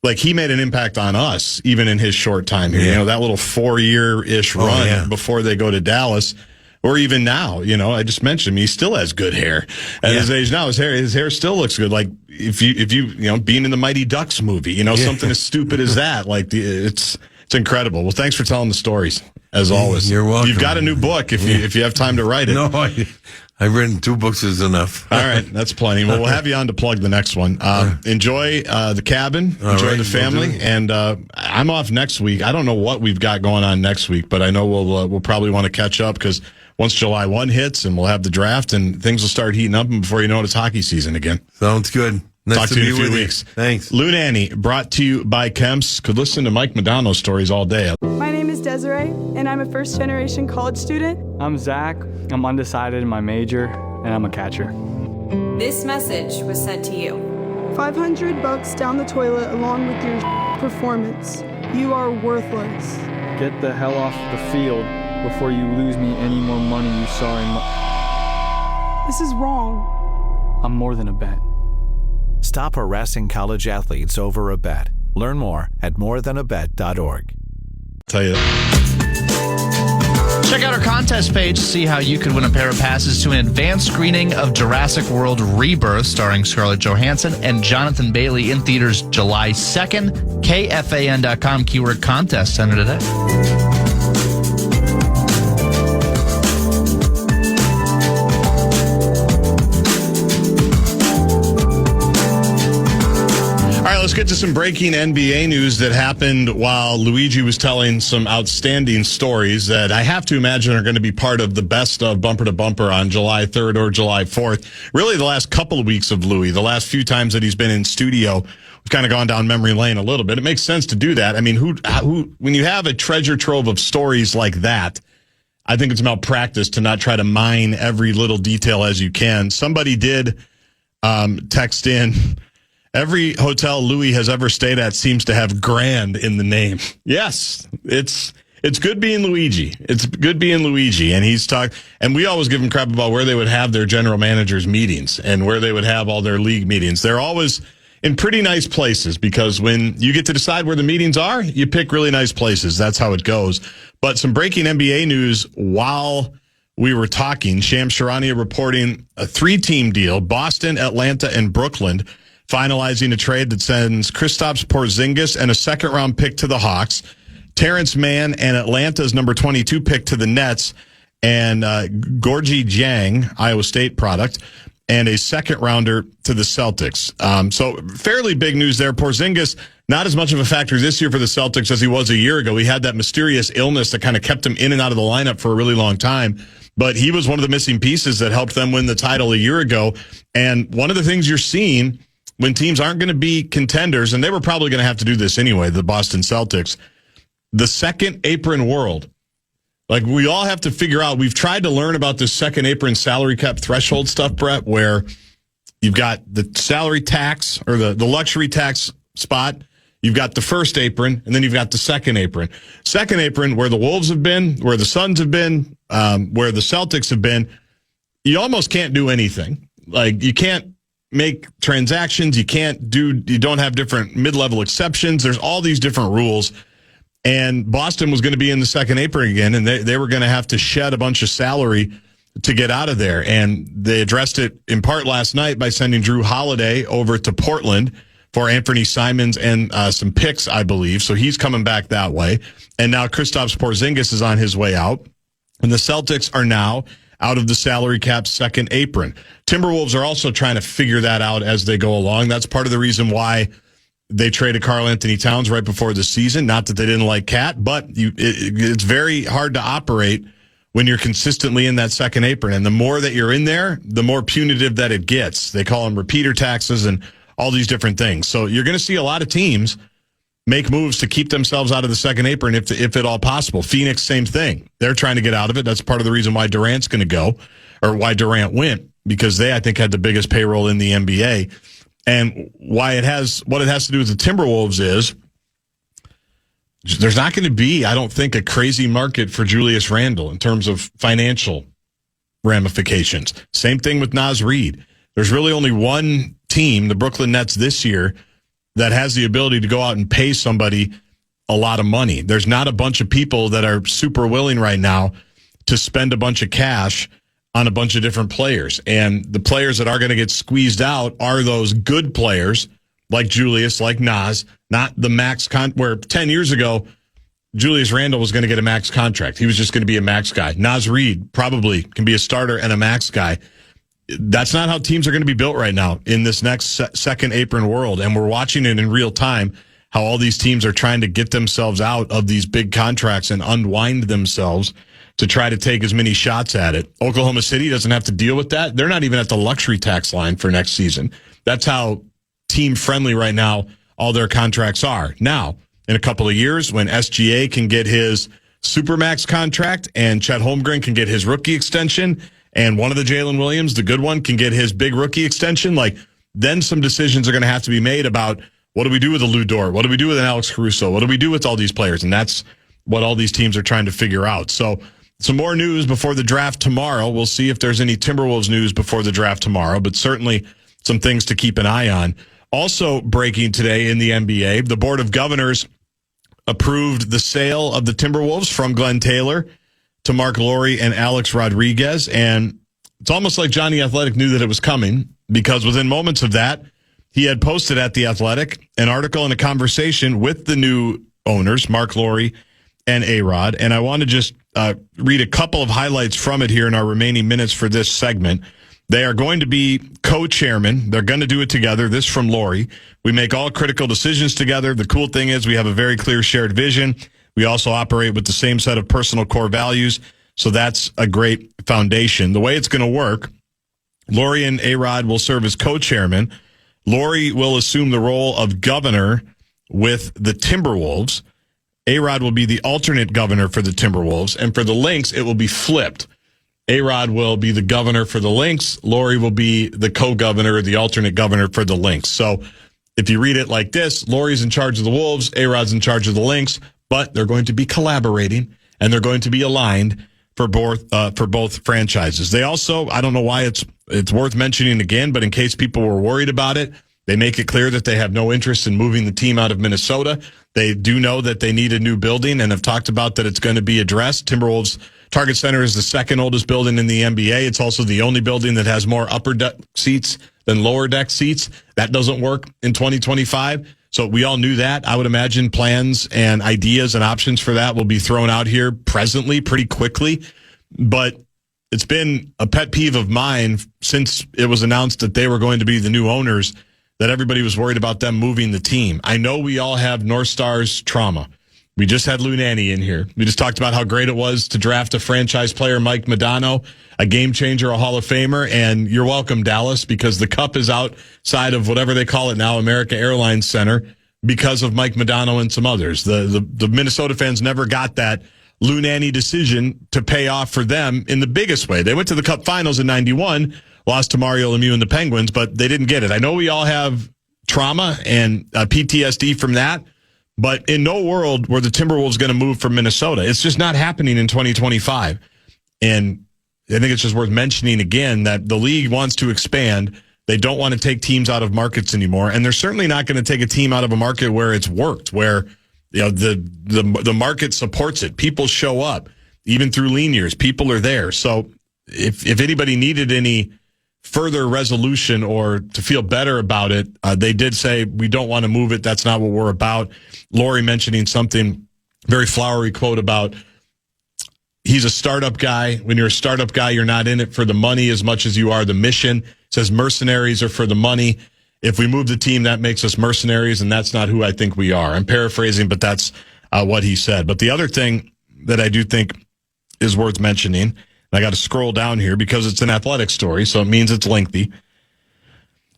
Speaker 6: Like, he made an impact on us, even in his short time here.
Speaker 7: Yeah.
Speaker 6: That little 4-year-ish run before they go to Dallas. Or even now, I just mentioned him. He still has good hair at his age now. His hair still looks good. Like if you being in the Mighty Ducks movie, something as stupid as that. Like it's incredible. Well, thanks for telling the stories as always.
Speaker 7: You're welcome.
Speaker 6: You've got a new book if you have time to write it.
Speaker 7: No, I've written 2 books is enough.
Speaker 6: All right, that's plenty. Well, we'll have you on to plug the next one. Enjoy the cabin, enjoy the family, and I'm off next week. I don't know what we've got going on next week, but I know we'll probably want to catch up because once July 1 hits and we'll have the draft and things will start heating up, and before you know it, it's hockey season again.
Speaker 7: Sounds good. Nice
Speaker 6: Talk to you in a few weeks.
Speaker 7: Thanks.
Speaker 6: Lou Nanne, brought to you by Kemp's. Could listen to Mike Modano stories all day.
Speaker 2: My name is Desiree, and I'm a first-generation college student.
Speaker 3: I'm Zach. I'm undecided in my major, and I'm a catcher.
Speaker 4: This message was sent to you.
Speaker 2: $500 down the toilet along with your performance. You are worthless.
Speaker 3: Get the hell off the field before you lose me any more money you saw in
Speaker 2: This is wrong.
Speaker 3: I'm more than a bet.
Speaker 5: Stop harassing college athletes over a bet. Learn more at morethanabet.org.
Speaker 6: Tell you
Speaker 8: Check out our contest page to see how you could win a pair of passes to an advanced screening of Jurassic World Rebirth starring Scarlett Johansson and Jonathan Bailey in theaters July 2nd. KFAN.com keyword contest. Enter today.
Speaker 6: Let's get to some breaking NBA news that happened while Luigi was telling some outstanding stories that I have to imagine are going to be part of the best of Bumper to Bumper on July 3rd or July 4th. Really, the last couple of weeks of Louis, the last few times that he's been in studio, we've kind of gone down memory lane a little bit. It makes sense to do that. I mean, who when you have a treasure trove of stories like that, I think it's malpractice to not try to mine every little detail as you can. Somebody did text in, every hotel Louis has ever stayed at seems to have Grand in the name. Yes, it's good being Luigi. It's good being Luigi. And he's talked, and we always give him crap about where they would have their general managers meetings and where they would have all their league meetings. They're always in pretty nice places because when you get to decide where the meetings are, you pick really nice places. That's how it goes. But some breaking NBA news while we were talking. Shams Charania reporting a 3-team deal, Boston, Atlanta, and Brooklyn, finalizing a trade that sends Kristaps Porzingis and a second-round pick to the Hawks, Terrence Mann and Atlanta's number 22 pick to the Nets, and Gorgie Jang, Iowa State product, and a second-rounder to the Celtics. So fairly big news there. Porzingis, not as much of a factor this year for the Celtics as he was a year ago. He had that mysterious illness that kind of kept him in and out of the lineup for a really long time. But he was one of the missing pieces that helped them win the title a year ago. And one of the things you're seeing when teams aren't going to be contenders, and they were probably going to have to do this anyway, the Boston Celtics, the second apron world. Like, we all have to figure out, we've tried to learn about this second apron salary cap threshold stuff, Brett, where you've got the salary tax or the luxury tax spot. You've got the first apron, and then you've got the second apron. Second apron, where the Wolves have been, where the Suns have been, where the Celtics have been, you almost can't do anything. Like, you can't make transactions. You don't have different mid-level exceptions. There's all these different rules. And Boston was going to be in the second apron again, and they were going to have to shed a bunch of salary to get out of there. And they addressed it in part last night by sending Drew Holiday over to Portland for Anthony Simons and some picks, I believe. So he's coming back that way. And now Kristaps Porzingis is on his way out. And the Celtics are now out of the salary cap second apron. Timberwolves are also trying to figure that out as they go along. That's part of the reason why they traded Karl Anthony Towns right before the season. Not that they didn't like Cat, but it's very hard to operate when you're consistently in that second apron. And the more that you're in there, the more punitive that it gets. They call them repeater taxes and all these different things. So you're going to see a lot of teams make moves to keep themselves out of the second apron if at all possible. Phoenix, same thing. They're trying to get out of it. That's part of the reason why Durant's going to go, or why Durant went, because they, I think, had the biggest payroll in the NBA. And what it has to do with the Timberwolves is there's not going to be, I don't think, a crazy market for Julius Randle in terms of financial ramifications. Same thing with Naz Reid. There's really only one team, the Brooklyn Nets this year, that has the ability to go out and pay somebody a lot of money. There's not a bunch of people that are super willing right now to spend a bunch of cash on a bunch of different players. And the players that are going to get squeezed out are those good players like Julius, like Naz, not the max where 10 years ago, Julius Randle was going to get a max contract. He was just going to be a max guy. Naz Reid probably can be a starter and a max guy. That's not how teams are going to be built right now in this next second apron world. And we're watching it in real time, how all these teams are trying to get themselves out of these big contracts and unwind themselves to try to take as many shots at it. Oklahoma City doesn't have to deal with that. They're not even at the luxury tax line for next season. That's how team friendly right now all their contracts are. Now, in a couple of years, when SGA can get his Supermax contract and Chet Holmgren can get his rookie extension, and one of the Jalen Williams, the good one, can get his big rookie extension, then some decisions are going to have to be made about what do we do with a Lou Dort? What do we do with an Alex Caruso? What do we do with all these players? And that's what all these teams are trying to figure out. So some more news before the draft tomorrow. We'll see if there's any Timberwolves news before the draft tomorrow, but certainly some things to keep an eye on. Also breaking today in the NBA, the Board of Governors approved the sale of the Timberwolves from Glenn Taylor to Mark Lowry and Alex Rodriguez. And it's almost like Johnny Athletic knew that it was coming, because within moments of that, he had posted at The Athletic an article and a conversation with the new owners, Mark Lowry and A-Rod. And I want to just read a couple of highlights from it here in our remaining minutes for this segment. They are going to be co-chairman. They're going to do it together. This from Lowry. We make all critical decisions together. The cool thing is we have a very clear shared vision. We also operate with the same set of personal core values. So that's a great foundation. The way it's going to work, Lowry and A-Rod will serve as co-chairman. Lowry will assume the role of governor with the Timberwolves. A-Rod will be the alternate governor for the Timberwolves. And for the Lynx, it will be flipped. A-Rod will be the governor for the Lynx. Lowry will be the co-governor or the alternate governor for the Lynx. So if you read it like this, Lowry's in charge of the Wolves, A-Rod's in charge of the Lynx, but they're going to be collaborating and they're going to be aligned for both franchises. They also, I don't know why it's worth mentioning again, but in case people were worried about it, they make it clear that they have no interest in moving the team out of Minnesota. They do know that they need a new building and have talked about that it's going to be addressed. Timberwolves Target Center is the second oldest building in the NBA. It's also the only building that has more upper deck seats than lower deck seats. That doesn't work in 2025. So we all knew that. I would imagine plans and ideas and options for that will be thrown out here presently pretty quickly. But it's been a pet peeve of mine since it was announced that they were going to be the new owners, that everybody was worried about them moving the team. I know we all have North Stars trauma. We just had Lou Nanne in here. We just talked about how great it was to draft a franchise player, Mike Modano, a game changer, a Hall of Famer. And you're welcome, Dallas, because the cup is outside of whatever they call it now, America Airlines Center, because of Mike Modano and some others. The Minnesota fans never got that Lou Nanne decision to pay off for them in the biggest way. They went to the Cup Finals in 91, lost to Mario Lemieux and the Penguins, but they didn't get it. I know we all have trauma and PTSD from that. But in no world were the Timberwolves going to move from Minnesota. It's just not happening in 2025. And I think it's just worth mentioning again that the league wants to expand. They don't want to take teams out of markets anymore. And they're certainly not going to take a team out of a market where it's worked, where the market supports it. People show up, even through lean years. People are there. So if anybody needed any further resolution or to feel better about it, they did say, we don't want to move it. That's not what we're about. Lori mentioning something, very flowery quote about he's a startup guy. When you're a startup guy, you're not in it for the money as much as you are the mission. Says mercenaries are for the money. If we move the team, that makes us mercenaries, and that's not who I think we are. I'm paraphrasing, but that's what he said. But the other thing that I do think is worth mentioning, and I got to scroll down here because it's an athletic story, so it means it's lengthy.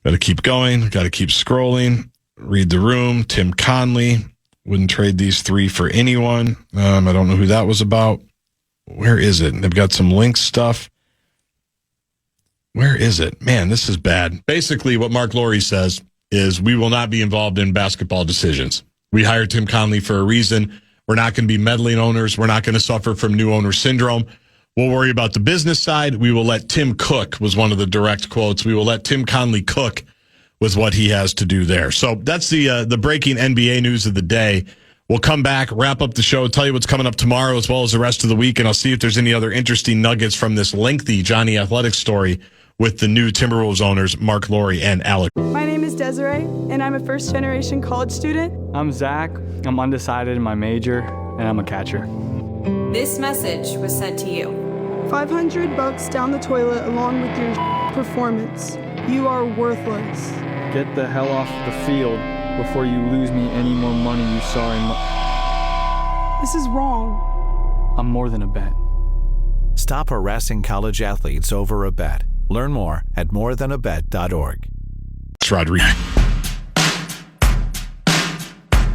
Speaker 6: Got to keep going. Got to keep scrolling. Read the room. Tim Conley. Wouldn't trade these three for anyone. I don't know who that was about. Where is it? They've got some link stuff. Where is it? Man, this is bad. Basically, what Mark Lowry says is we will not be involved in basketball decisions. We hired Tim Conley for a reason. We're not going to be meddling owners. We're not going to suffer from new owner syndrome. We'll worry about the business side. We will let Tim cook, was one of the direct quotes. We will let Tim Conley cook with what he has to do there. So that's the breaking NBA news of the day. We'll come back, wrap up the show, tell you what's coming up tomorrow as well as the rest of the week, and I'll see if there's any other interesting nuggets from this lengthy Johnny Athletics story with the new Timberwolves owners, Mark Lowry and Alex.
Speaker 2: My name is Desiree, and I'm a first-generation college student.
Speaker 3: I'm Zach. I'm undecided in my major, and I'm a catcher.
Speaker 4: This message was sent to you.
Speaker 2: $500 down the toilet along with your performance. You are worthless.
Speaker 3: Get the hell off the field before you lose me any more money you saw in
Speaker 2: This is wrong.
Speaker 3: I'm more than a bet.
Speaker 5: Stop harassing college athletes over a bet. Learn more at morethanabet.org.
Speaker 6: It's Rodriguez.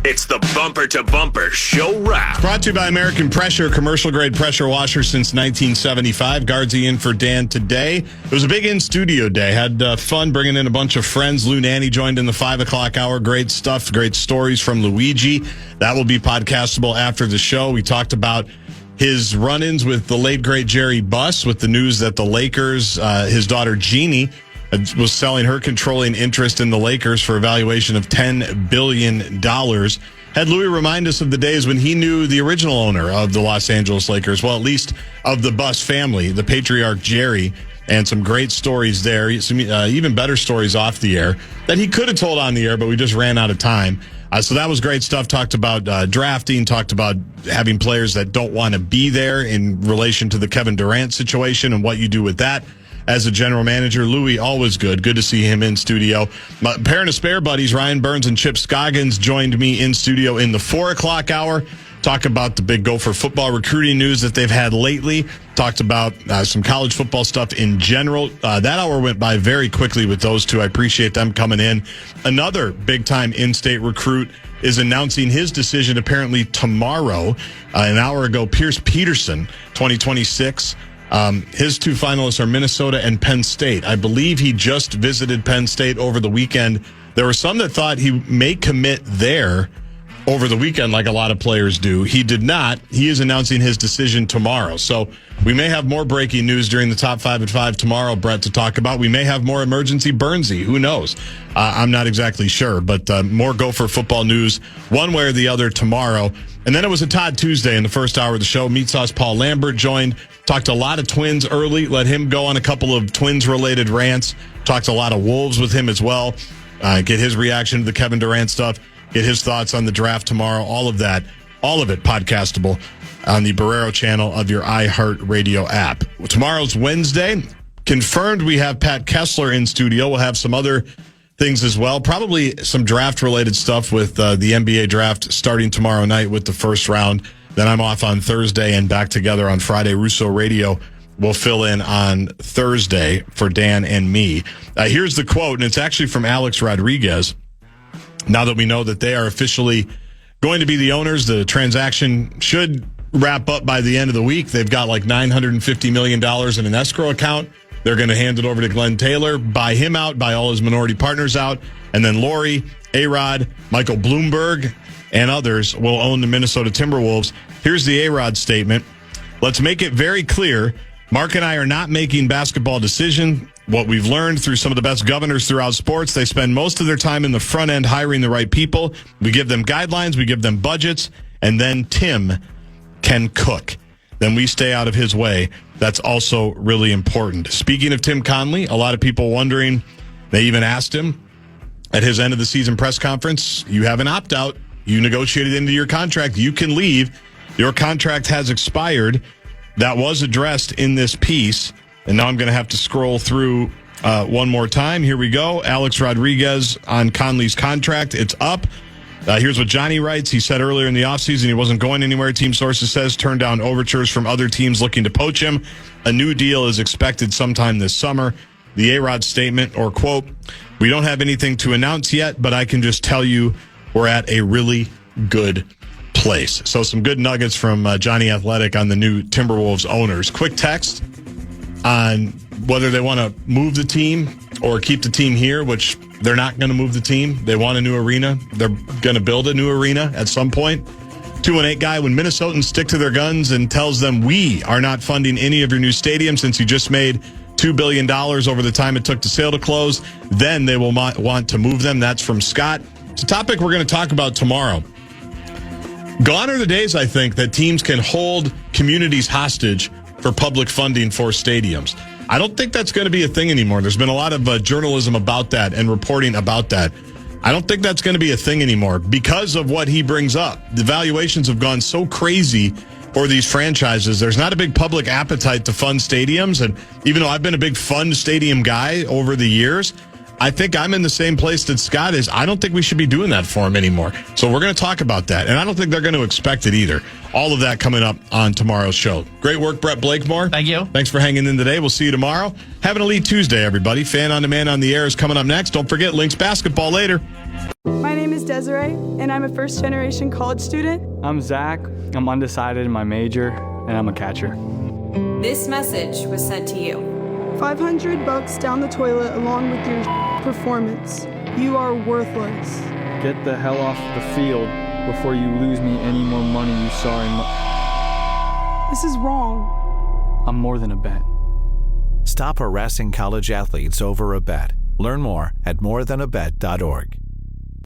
Speaker 1: It's the Bumper to Bumper Show Wrap.
Speaker 6: Brought to you by American Pressure, commercial-grade pressure washer since 1975. Guardsy in for Dan today. It was a big in-studio day. Had fun bringing in a bunch of friends. Nanne joined in the 5 o'clock hour. Great stuff, great stories from Luigi. That will be podcastable after the show. We talked about his run-ins with the late, great Jerry Buss with the news that the Lakers, his daughter Jeannie, was selling her controlling interest in the Lakers for a valuation of $10 billion. Had Louis remind us of the days when he knew the original owner of the Los Angeles Lakers, well, at least of the Buss family, the patriarch Jerry, and some great stories there, some even better stories off the air that he could have told on the air, but we just ran out of time. So that was great stuff. Talked about drafting, talked about having players that don't want to be there in relation to the Kevin Durant situation and what you do with that. As a general manager, Louis, always good. Good to see him in studio. My pair of spare buddies, Ryan Burns and Chip Scoggins, joined me in studio in the 4 o'clock hour. Talk about the big Gopher football recruiting news that they've had lately. Talked about some college football stuff in general. That hour went by very quickly with those two. I appreciate them coming in. Another big-time in-state recruit is announcing his decision apparently tomorrow. An hour ago, Pierce Peterson, 2026. His two finalists are Minnesota and Penn State. I believe he just visited Penn State over the weekend. There were some that thought he may commit there over the weekend like a lot of players do. He did not. He is announcing his decision tomorrow. So we may have more breaking news during the Top 5 at 5 tomorrow, Brett, to talk about. We may have more emergency Burnsy. Who knows? I'm not exactly sure, but more Gopher football news one way or the other tomorrow. And then it was a Todd Tuesday in the first hour of the show. Meat Sauce Paul Lambert joined. Talked a lot of Twins early. Let him go on a couple of Twins-related rants. Talked a lot of Wolves with him as well. Get his reaction to the Kevin Durant stuff. Get his thoughts on the draft tomorrow. All of that, all of it podcastable on the Barreiro channel of your iHeartRadio app. Tomorrow's Wednesday. Confirmed we have Pat Kessler in studio. We'll have some other things as well. Probably some draft-related stuff with the NBA draft starting tomorrow night with the first round. Then I'm off on Thursday and back together on Friday. Russo Radio will fill in on Thursday for Dan and me. Here's the quote, and it's actually from Alex Rodriguez. Now that we know that they are officially going to be the owners, the transaction should wrap up by the end of the week. They've got like $950 million in an escrow account. They're going to hand it over to Glenn Taylor, buy him out, buy all his minority partners out, and then Lori, A-Rod, Michael Bloomberg, and others will own the Minnesota Timberwolves. Here's the A-Rod statement. Let's make it very clear. Mark and I are not making basketball decisions. What we've learned through some of the best governors throughout sports, they spend most of their time in the front end hiring the right people. We give them guidelines, we give them budgets, and then Tim can cook. Then we stay out of his way. That's also really important. Speaking of Tim Conley, a lot of people wondering, they even asked him at his end of the season press conference, you have an opt-out. You negotiated into your contract. You can leave. Your contract has expired. That was addressed in this piece. And now I'm going to have to scroll through one more time. Here we go. Alex Rodriguez on Conley's contract. It's up. Here's what Johnny writes. He said earlier in the offseason he wasn't going anywhere. Team sources says turned down overtures from other teams looking to poach him. A new deal is expected sometime this summer. The A-Rod statement, or quote, we don't have anything to announce yet, but I can just tell you we're at a really good place. So some good nuggets from Johnny Athletic on the new Timberwolves owners. Quick text on whether they want to move the team or keep the team here, which they're not going to move the team. They want a new arena. They're going to build a new arena at some point. 218 guy, when Minnesotans stick to their guns and tells them we are not funding any of your new stadium since you just made $2 billion over the time it took the sale to close, then they will want to move them. That's from Scott. It's a topic we're going to talk about tomorrow. Gone are the days, I think, that teams can hold communities hostage for public funding for stadiums. I don't think that's going to be a thing anymore. There's been a lot of journalism about that and reporting about that. I don't think that's going to be a thing anymore because of what he brings up. The valuations have gone so crazy for these franchises. There's not a big public appetite to fund stadiums. And even though I've been a big fund stadium guy over the years, I think I'm in the same place that Scott is. I don't think we should be doing that for him anymore. So we're going to talk about that. And I don't think they're going to expect it either. All of that coming up on tomorrow's show. Great work, Brett Blakemore.
Speaker 8: Thank you.
Speaker 6: Thanks for hanging in today. We'll see you tomorrow. Have an elite Tuesday, everybody. Fan on Demand on the Air is coming up next. Don't forget Lynx basketball later.
Speaker 2: My name is Desiree, and I'm a first-generation college student.
Speaker 3: I'm Zach. I'm undecided in my major, and I'm a catcher.
Speaker 4: This message was sent to you.
Speaker 2: $500 down the toilet along with your performance. You are worthless.
Speaker 3: Get the hell off the field before you lose me any more money you saw in
Speaker 2: This is wrong.
Speaker 3: I'm more than a bet.
Speaker 5: Stop harassing college athletes over a bet. Learn more at morethanabet.org.